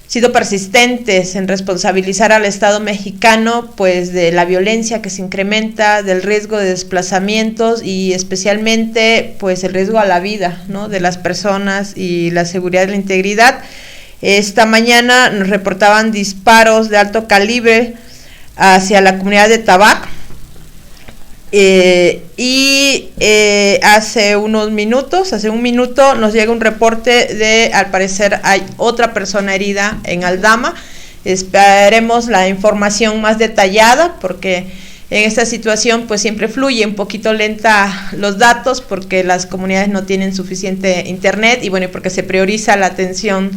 sido persistentes en responsabilizar al Estado mexicano, pues, de la violencia que se incrementa, del riesgo de desplazamientos y especialmente, pues, el riesgo a la vida, ¿no?, de las personas y la seguridad y la integridad. Esta mañana nos reportaban disparos de alto calibre hacia la comunidad de Tabac, hace un minuto nos llega un reporte de, al parecer hay otra persona herida en Aldama. Esperemos la información más detallada, porque en esta situación pues siempre fluye un poquito lenta los datos, porque las comunidades no tienen suficiente internet, y bueno, porque se prioriza la atención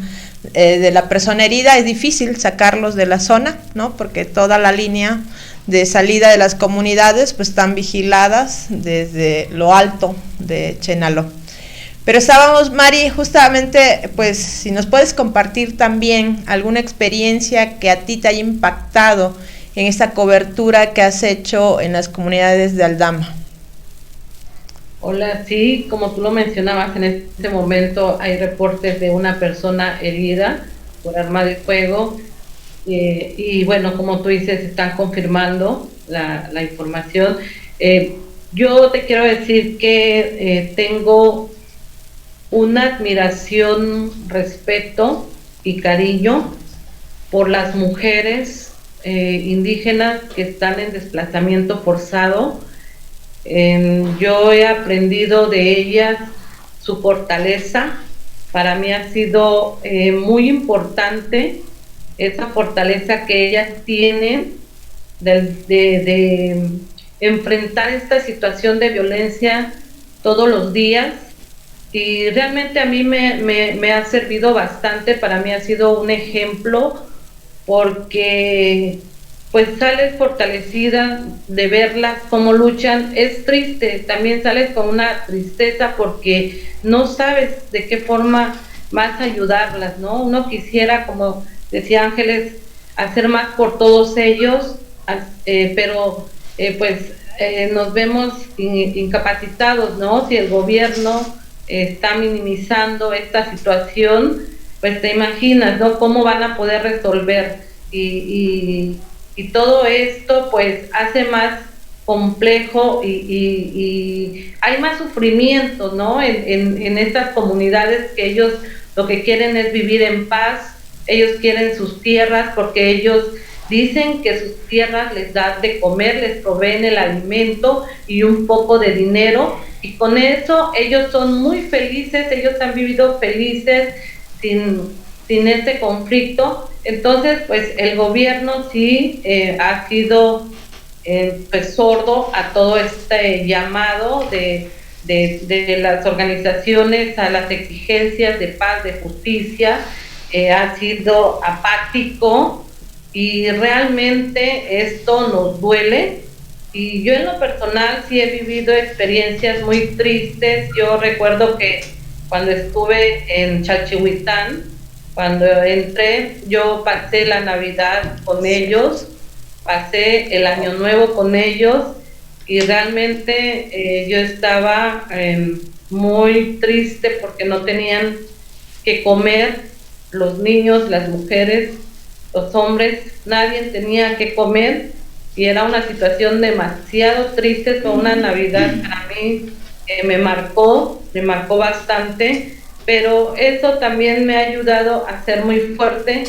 de la persona herida. Es difícil sacarlos de la zona, ¿no?, porque toda la línea de salida de las comunidades pues están vigiladas desde lo alto de Chenaló. Pero estábamos, Mari, justamente, pues, si nos puedes compartir también alguna experiencia que a ti te haya impactado en esta cobertura que has hecho en las comunidades de Aldama. Hola, sí, como tú lo mencionabas, en este momento hay reportes de una persona herida por arma de fuego, y bueno, como tú dices, están confirmando la información. Yo te quiero decir que tengo una admiración, respeto y cariño por las mujeres indígenas que están en desplazamiento forzado. Yo he aprendido de ellas su fortaleza. Para mí ha sido muy importante esa fortaleza que ellas tienen de enfrentar esta situación de violencia todos los días, y realmente a mí me ha servido bastante. Para mí ha sido un ejemplo, porque pues sales fortalecida de verlas cómo luchan. Es triste, también sales con una tristeza porque no sabes de qué forma vas a ayudarlas, ¿no? Uno quisiera, como decía Ángeles, hacer más por todos ellos, pero nos vemos incapacitados, ¿no? Si el gobierno está minimizando esta situación, pues te imaginas, ¿no?, cómo van a poder resolver, y todo esto pues hace más complejo, y hay más sufrimiento, ¿no?, en estas comunidades, que ellos lo que quieren es vivir en paz. Ellos quieren sus tierras, porque ellos dicen que sus tierras les dan de comer, les proveen el alimento y un poco de dinero, y con eso ellos son muy felices. Ellos han vivido felices sin este conflicto. Entonces, pues el gobierno sí ha sido pues sordo a todo este llamado de las organizaciones a las exigencias de paz, de justicia. Ha sido apático, y realmente esto nos duele, Y yo en lo personal sí he vivido experiencias muy tristes. Yo recuerdo que cuando estuve en Chalchihuitán, cuando entré, yo pasé la Navidad con ellos, pasé el Año Nuevo con ellos, y realmente yo estaba muy triste porque no tenían que comer, los niños, las mujeres, los hombres, nadie tenía que comer, y era una situación demasiado triste. Fue una Navidad para mí, me marcó bastante, pero eso también me ha ayudado a ser muy fuerte,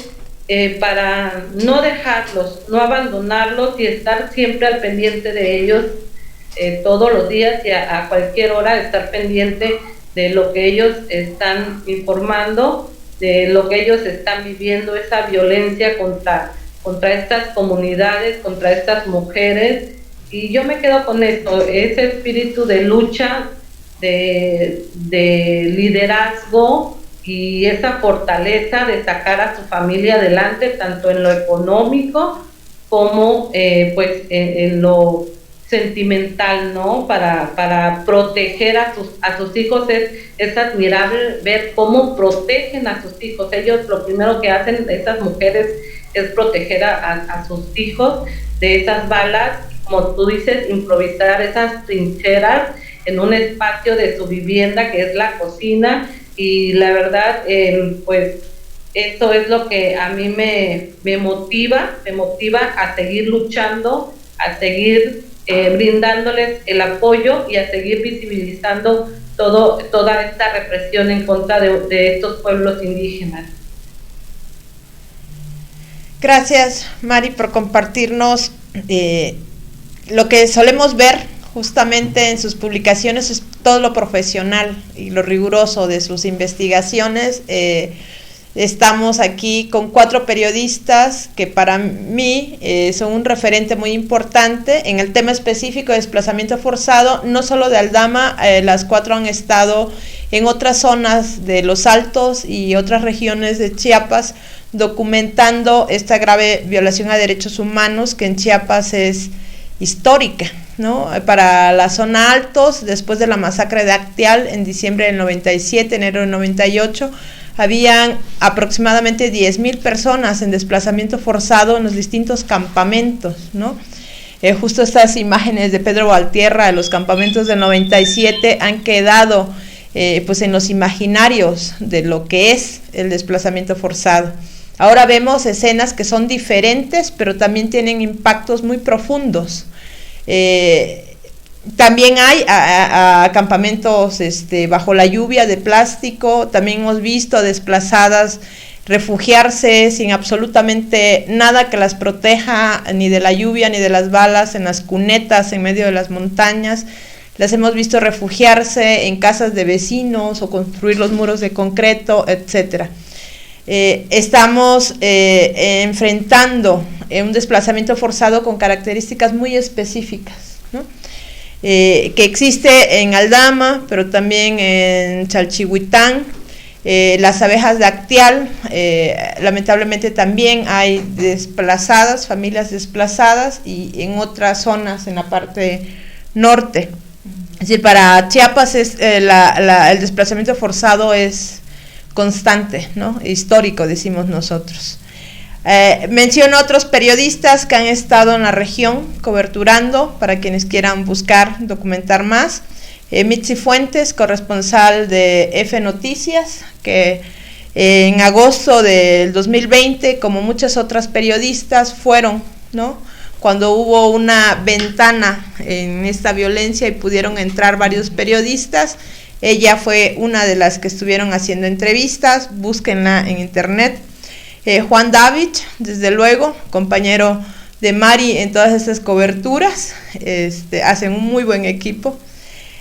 para no dejarlos, no abandonarlos, y estar siempre al pendiente de ellos, todos los días y a cualquier hora estar pendiente de lo que ellos están informando, de lo que ellos están viviendo, esa violencia contra estas comunidades, contra estas mujeres. Y yo me quedo con esto, ese espíritu de lucha, de liderazgo, y esa fortaleza de sacar a su familia adelante, tanto en lo económico como pues en lo sentimental, ¿no? Para proteger a sus hijos. Es admirable ver cómo protegen a sus hijos. Ellos, lo primero que hacen, esas mujeres, es proteger a sus hijos de esas balas, como tú dices, improvisar esas trincheras en un espacio de su vivienda, que es la cocina. Y la verdad, pues eso es lo que a mí me motiva a seguir luchando, a seguir brindándoles el apoyo, y a seguir visibilizando toda esta represión en contra de estos pueblos indígenas. Gracias, Mari, por compartirnos lo que solemos ver justamente en sus publicaciones, es todo lo profesional y lo riguroso de sus investigaciones. Estamos aquí con 4 periodistas que para mí son un referente muy importante en el tema específico de desplazamiento forzado, no solo de Aldama. Las 4 han estado en otras zonas de los Altos y otras regiones de Chiapas, documentando esta grave violación a derechos humanos que en Chiapas es histórica, ¿no? Para la zona Altos, después de la masacre de Acteal en diciembre del 97, enero del 98, habían aproximadamente 10,000 personas en desplazamiento forzado en los distintos campamentos, ¿no? Justo estas imágenes de Pedro Valtierra de los campamentos del 97 han quedado pues en los imaginarios de lo que es el desplazamiento forzado. Ahora vemos escenas que son diferentes, pero también tienen impactos muy profundos. También hay acampamentos bajo la lluvia de plástico. También hemos visto desplazadas refugiarse sin absolutamente nada que las proteja, ni de la lluvia ni de las balas, en las cunetas en medio de las montañas. Las hemos visto refugiarse en casas de vecinos o construir los muros de concreto, etcétera. Estamos enfrentando un desplazamiento forzado con características muy específicas, ¿no? Que existe en Aldama, pero también en Chalchihuitán, las abejas de Acteal. Lamentablemente también hay desplazadas, familias desplazadas, y en otras zonas en la parte norte. Es decir, para Chiapas el desplazamiento forzado es constante, ¿no? Histórico, decimos nosotros. Menciono otros periodistas que han estado en la región coberturando, para quienes quieran buscar, documentar más. Mitzi Fuentes, corresponsal de F Noticias, que en agosto del 2020, como muchas otras periodistas, fueron, ¿no?, cuando hubo una ventana en esta violencia y pudieron entrar varios periodistas. Ella fue una de las que estuvieron haciendo entrevistas, búsquenla en internet. Juan David, desde luego, compañero de Mari en todas estas coberturas, hacen un muy buen equipo.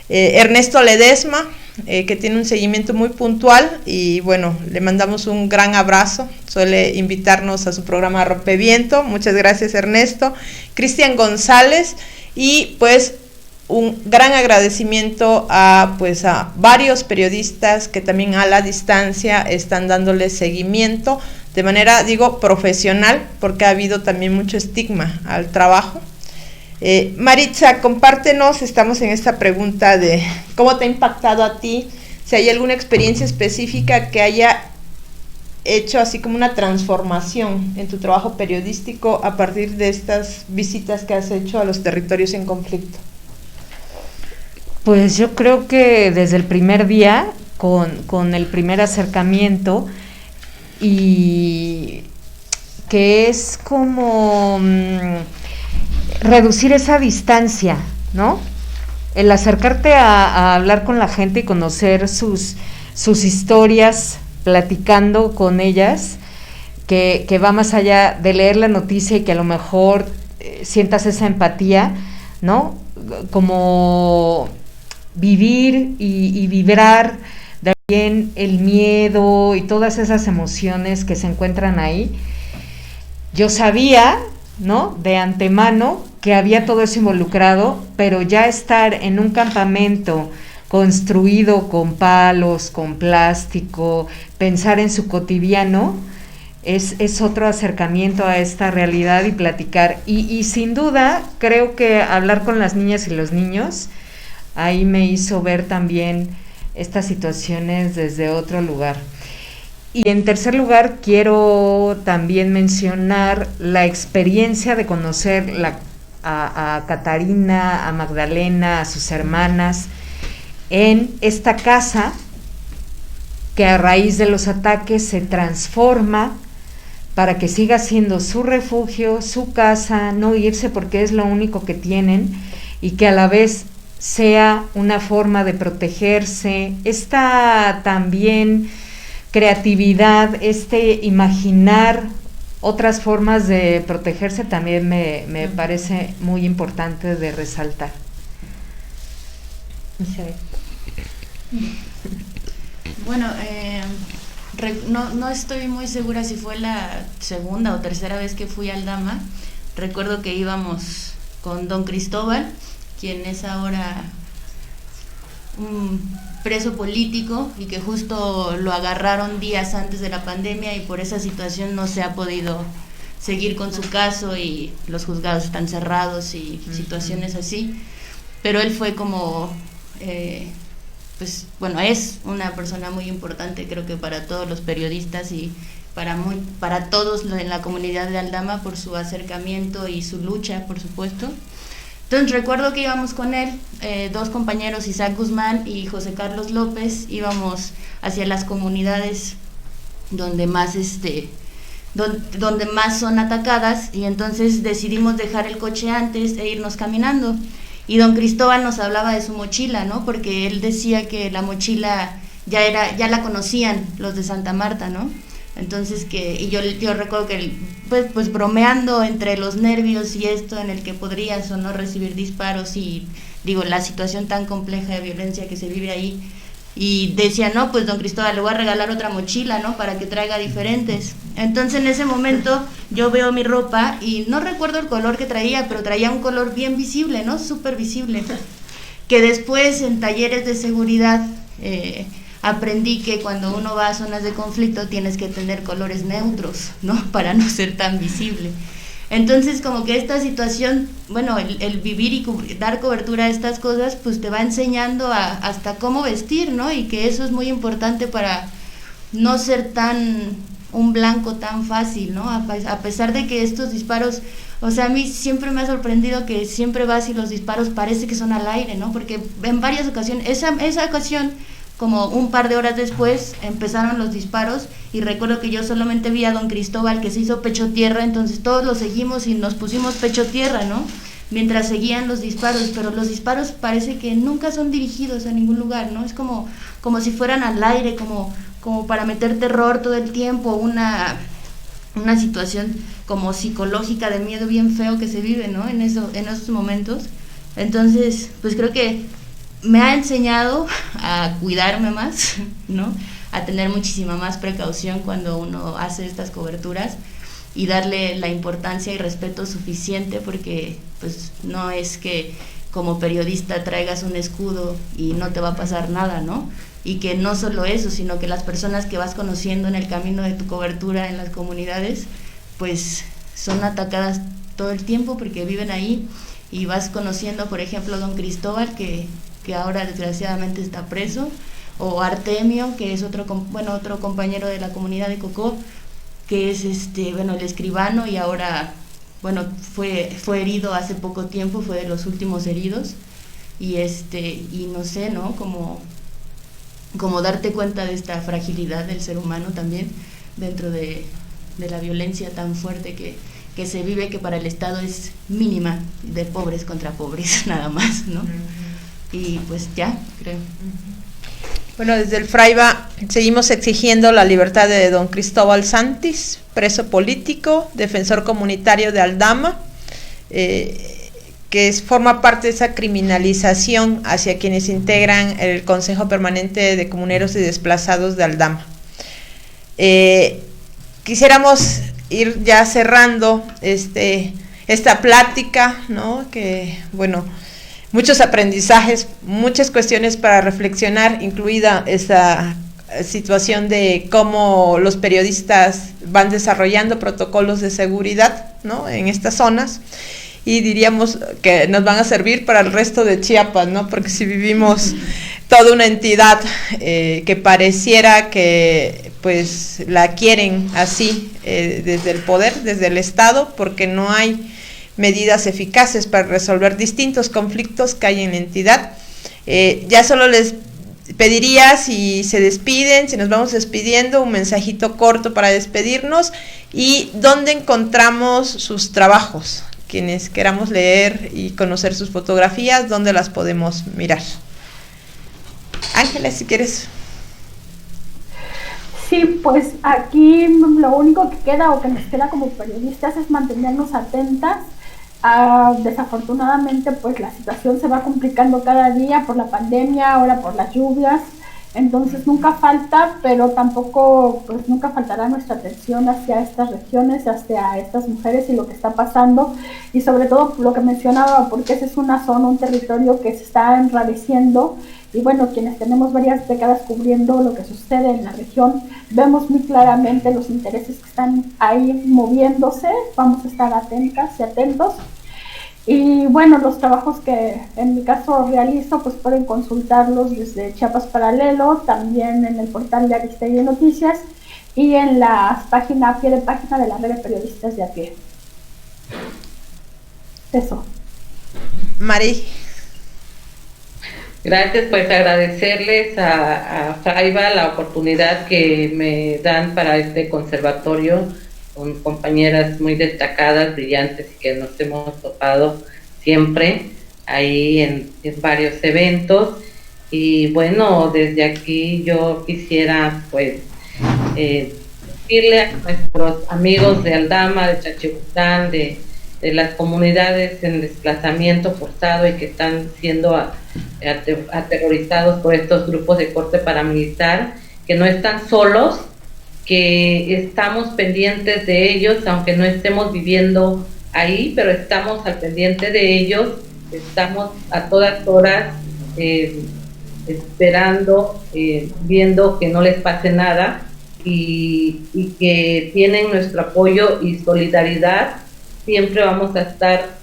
Ernesto Ledesma, que tiene un seguimiento muy puntual, y bueno, le mandamos un gran abrazo, suele invitarnos a su programa Rompeviento. Muchas gracias, Ernesto. Cristian González, y pues un gran agradecimiento a varios periodistas que también a la distancia están dándole seguimiento de manera, profesional, porque ha habido también mucho estigma al trabajo. Maritza, compártenos, estamos en esta pregunta de cómo te ha impactado a ti, si hay alguna experiencia específica que haya hecho así como una transformación en tu trabajo periodístico a partir de estas visitas que has hecho a los territorios en conflicto. Pues yo creo que desde el primer día, con el primer acercamiento, y que es como reducir esa distancia, ¿no? El acercarte a hablar con la gente y conocer sus historias, platicando con ellas, que va más allá de leer la noticia y que a lo mejor sientas esa empatía, ¿no? Como vivir y vibrar también el miedo y todas esas emociones que se encuentran ahí. Yo sabía, ¿no?, de antemano que había todo eso involucrado, pero ya estar en un campamento construido con palos, con plástico, pensar en su cotidiano, es otro acercamiento a esta realidad y platicar. Y sin duda, creo que hablar con las niñas y los niños, ahí me hizo ver también estas situaciones desde otro lugar. Y en tercer lugar, quiero también mencionar la experiencia de conocer a Catarina, a Magdalena, a sus hermanas, en esta casa que a raíz de los ataques se transforma para que siga siendo su refugio, su casa, no irse porque es lo único que tienen, y que a la vez sea una forma de protegerse. Esta también creatividad, imaginar otras formas de protegerse también me parece muy importante de resaltar. Bueno, no estoy muy segura si fue la segunda o tercera vez que fui a Aldama. Recuerdo que íbamos con don Cristóbal, quien es ahora un preso político y que justo lo agarraron días antes de la pandemia, y por esa situación no se ha podido seguir con su caso y los juzgados están cerrados y situaciones así. Pero él fue como, pues bueno, es una persona muy importante, creo que para todos los periodistas y para todos en la comunidad de Aldama, por su acercamiento y su lucha, por supuesto. Entonces recuerdo que íbamos con él, dos compañeros, Isaac Guzmán y José Carlos López, íbamos hacia las comunidades donde más donde más son atacadas, y entonces decidimos dejar el coche antes e irnos caminando. Y don Cristóbal nos hablaba de su mochila, ¿no? Porque él decía que la mochila ya la conocían los de Santa Marta, ¿no? Entonces yo recuerdo que pues bromeando entre los nervios y esto en el que podrías o no recibir disparos, y digo, la situación tan compleja de violencia que se vive ahí, y decía, no, pues don Cristóbal, le voy a regalar otra mochila, ¿no?, para que traiga diferentes. Entonces en ese momento yo veo mi ropa y no recuerdo el color que traía, pero traía un color bien visible, ¿no?, súper visible, que después en talleres de seguridad aprendí que cuando uno va a zonas de conflicto tienes que tener colores neutros, ¿no?, para no ser tan visible. Entonces como que esta situación, bueno, el vivir y dar cobertura a estas cosas, pues te va enseñando hasta cómo vestir, ¿no? Y que eso es muy importante para no ser un blanco tan fácil, ¿no? A pesar de que estos disparos, o sea, a mí siempre me ha sorprendido que siempre vas y los disparos parece que son al aire, ¿no? Porque en varias ocasiones, esa ocasión, como un par de horas después, empezaron los disparos, y recuerdo que yo solamente vi a don Cristóbal que se hizo pecho tierra, entonces todos lo seguimos y nos pusimos pecho tierra, ¿no?, mientras seguían los disparos, pero los disparos parece que nunca son dirigidos a ningún lugar, ¿no? Es como si fueran al aire, como para meter terror todo el tiempo, una situación como psicológica de miedo bien feo que se vive, ¿no?, en esos momentos. Entonces, pues creo que me ha enseñado a cuidarme más, ¿no?, a tener muchísima más precaución cuando uno hace estas coberturas, y darle la importancia y respeto suficiente, porque pues no es que como periodista traigas un escudo y no te va a pasar nada, ¿no? Y que no solo eso, sino que las personas que vas conociendo en el camino de tu cobertura en las comunidades, pues son atacadas todo el tiempo porque viven ahí, y vas conociendo, por ejemplo, don Cristóbal, que ahora desgraciadamente está preso, o Artemio, que es otro compañero de la comunidad de Cocó, que es el escribano, y ahora fue herido hace poco tiempo, fue de los últimos heridos, y no sé, ¿no? Como darte cuenta de esta fragilidad del ser humano también dentro de la violencia tan fuerte que se vive, que para el Estado es mínima, de pobres contra pobres nada más, ¿no? Y pues ya, creo. Bueno, desde el Fraiba seguimos exigiendo la libertad de don Cristóbal Santis, preso político, defensor comunitario de Aldama, que forma parte de esa criminalización hacia quienes integran el Consejo Permanente de Comuneros y Desplazados de Aldama. Quisiéramos ir ya cerrando esta plática, ¿no? Que, muchos aprendizajes, muchas cuestiones para reflexionar, incluida esa situación de cómo los periodistas van desarrollando protocolos de seguridad, ¿no? En estas zonas, y diríamos que nos van a servir para el resto de Chiapas, ¿no? Porque si vivimos toda una entidad que pareciera que pues la quieren así desde el poder, desde el Estado, porque no hay medidas eficaces para resolver distintos conflictos que hay en la entidad. Ya solo les pediría, si se despiden, si nos vamos despidiendo, un mensajito corto para despedirnos, y dónde encontramos sus trabajos, quienes queramos leer y conocer sus fotografías, dónde las podemos mirar. Ángeles, si quieres. Sí, pues aquí lo único que queda o que nos queda como periodistas es mantenernos atentas. Desafortunadamente pues la situación se va complicando cada día por la pandemia, ahora por las lluvias, entonces nunca falta, pero tampoco pues nunca faltará nuestra atención hacia estas regiones, hacia estas mujeres y lo que está pasando, y sobre todo lo que mencionaba, porque esa es una zona, un territorio que se está enrareciendo, y bueno, quienes tenemos varias décadas cubriendo lo que sucede en la región, vemos muy claramente los intereses que están ahí moviéndose. Vamos a estar atentas y atentos. Y bueno, los trabajos que en mi caso realizo, pues pueden consultarlos desde Chiapas Paralelo, también en el portal de Aristegui Noticias y en la página, a pie de página de la red de periodistas de a pie. Eso. Mari. Gracias, pues agradecerles a Fraiba la oportunidad que me dan para este conservatorio, con compañeras muy destacadas, brillantes, y que nos hemos topado siempre ahí en varios eventos. Y bueno, desde aquí yo quisiera pues decirle a nuestros amigos de Aldama, de Chalchihuitán, de las comunidades en desplazamiento forzado y que están siendo aterrorizados por estos grupos de corte paramilitar, que no están solos, que estamos pendientes de ellos, aunque no estemos viviendo ahí, pero estamos al pendiente de ellos, estamos a todas horas esperando, viendo que no les pase nada, y que tienen nuestro apoyo y solidaridad. Siempre vamos a estar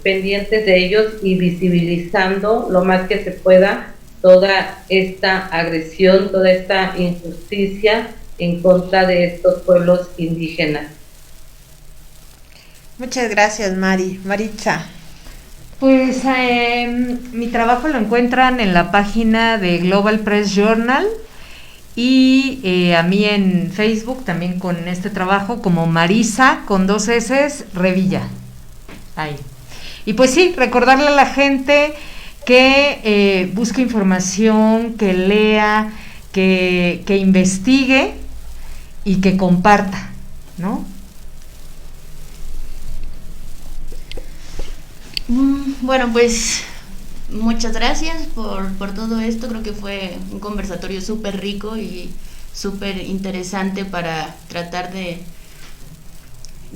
pendientes de ellos y visibilizando lo más que se pueda toda esta agresión, toda esta injusticia en contra de estos pueblos indígenas. Muchas gracias, Mari. Maritza. Pues mi trabajo lo encuentran en la página de Global Press Journal, y a mí en Facebook también con este trabajo como Marisa con 2 S Revilla. Ahí. Y pues sí, recordarle a la gente que busque información, que lea, que investigue y que comparta, ¿no? Bueno, pues muchas gracias por todo esto. Creo que fue un conversatorio súper rico y súper interesante para tratar de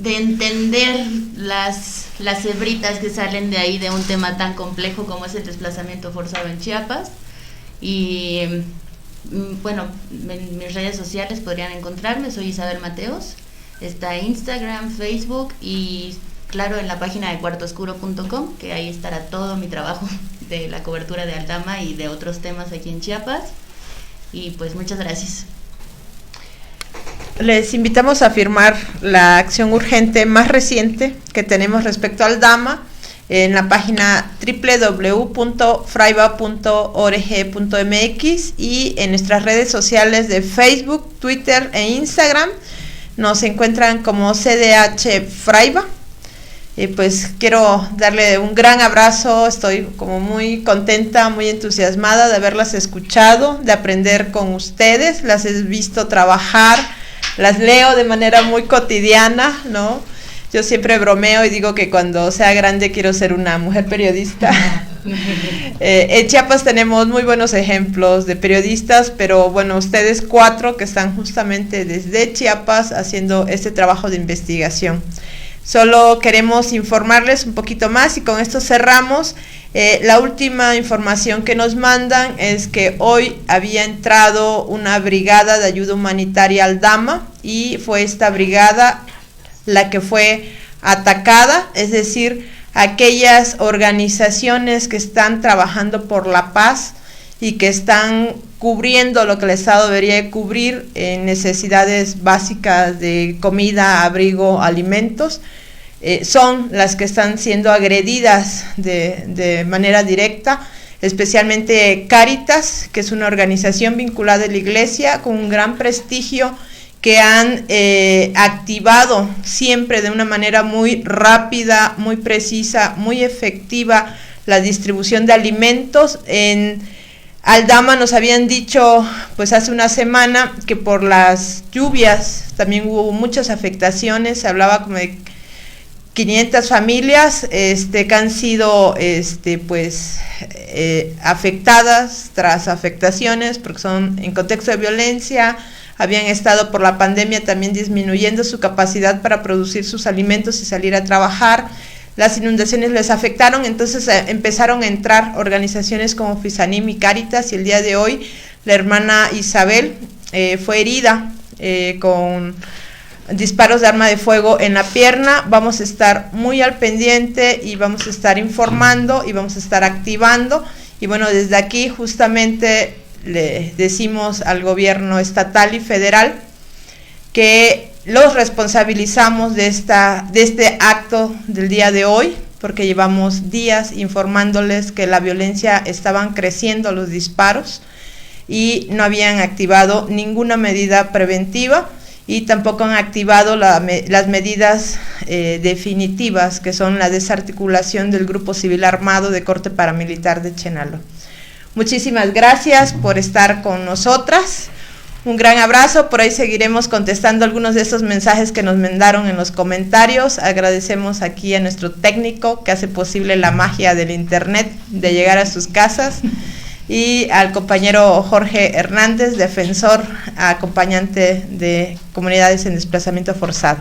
entender las hebritas que salen de ahí, de un tema tan complejo como es el desplazamiento forzado en Chiapas. Y bueno, en mis redes sociales podrían encontrarme, soy Isabel Mateos, está Instagram, Facebook, y claro, en la página de cuartooscuro.com, que ahí estará todo mi trabajo de la cobertura de Aldama y de otros temas aquí en Chiapas. Y pues muchas gracias. Les invitamos a firmar la acción urgente más reciente que tenemos respecto al Aldama en la página www.fraiba.org.mx y en nuestras redes sociales de Facebook, Twitter e Instagram. Nos encuentran como CDH Fraiba. Pues quiero darle un gran abrazo, estoy como muy contenta, muy entusiasmada de haberlas escuchado, de aprender con ustedes, las he visto trabajar, las leo de manera muy cotidiana, ¿no? Yo siempre bromeo y digo que cuando sea grande quiero ser una mujer periodista. En Chiapas tenemos muy buenos ejemplos de periodistas, pero bueno, ustedes 4 que están justamente desde Chiapas haciendo este trabajo de investigación. Solo queremos informarles un poquito más y con esto cerramos. La última información que nos mandan es que hoy había entrado una brigada de ayuda humanitaria al Aldama y fue esta brigada la que fue atacada, es decir, aquellas organizaciones que están trabajando por la paz y que están cubriendo lo que el Estado debería cubrir en necesidades básicas de comida, abrigo, alimentos, son las que están siendo agredidas de manera directa, especialmente Cáritas, que es una organización vinculada a la Iglesia con un gran prestigio, que han activado siempre de una manera muy rápida, muy precisa, muy efectiva la distribución de alimentos. En Aldama nos habían dicho pues hace una semana que por las lluvias también hubo muchas afectaciones, se hablaba como de 500 familias que han sido afectadas tras afectaciones porque son en contexto de violencia, habían estado por la pandemia también disminuyendo su capacidad para producir sus alimentos y salir a trabajar. Las inundaciones les afectaron, entonces empezaron a entrar organizaciones como Fisanim y Cáritas, y el día de hoy la hermana Isabel fue herida con disparos de arma de fuego en la pierna. Vamos a estar muy al pendiente y vamos a estar informando y vamos a estar activando. Y bueno, desde aquí justamente le decimos al gobierno estatal y federal que los responsabilizamos de este acto del día de hoy, porque llevamos días informándoles que la violencia estaban creciendo, los disparos, y no habían activado ninguna medida preventiva y tampoco han activado las medidas definitivas, que son la desarticulación del grupo civil armado de corte paramilitar de Chenaló. Muchísimas gracias por estar con nosotras. Un gran abrazo. Por ahí seguiremos contestando algunos de estos mensajes que nos mandaron en los comentarios. Agradecemos aquí a nuestro técnico que hace posible la magia del internet de llegar a sus casas, y al compañero Jorge Hernández, defensor acompañante de comunidades en desplazamiento forzado.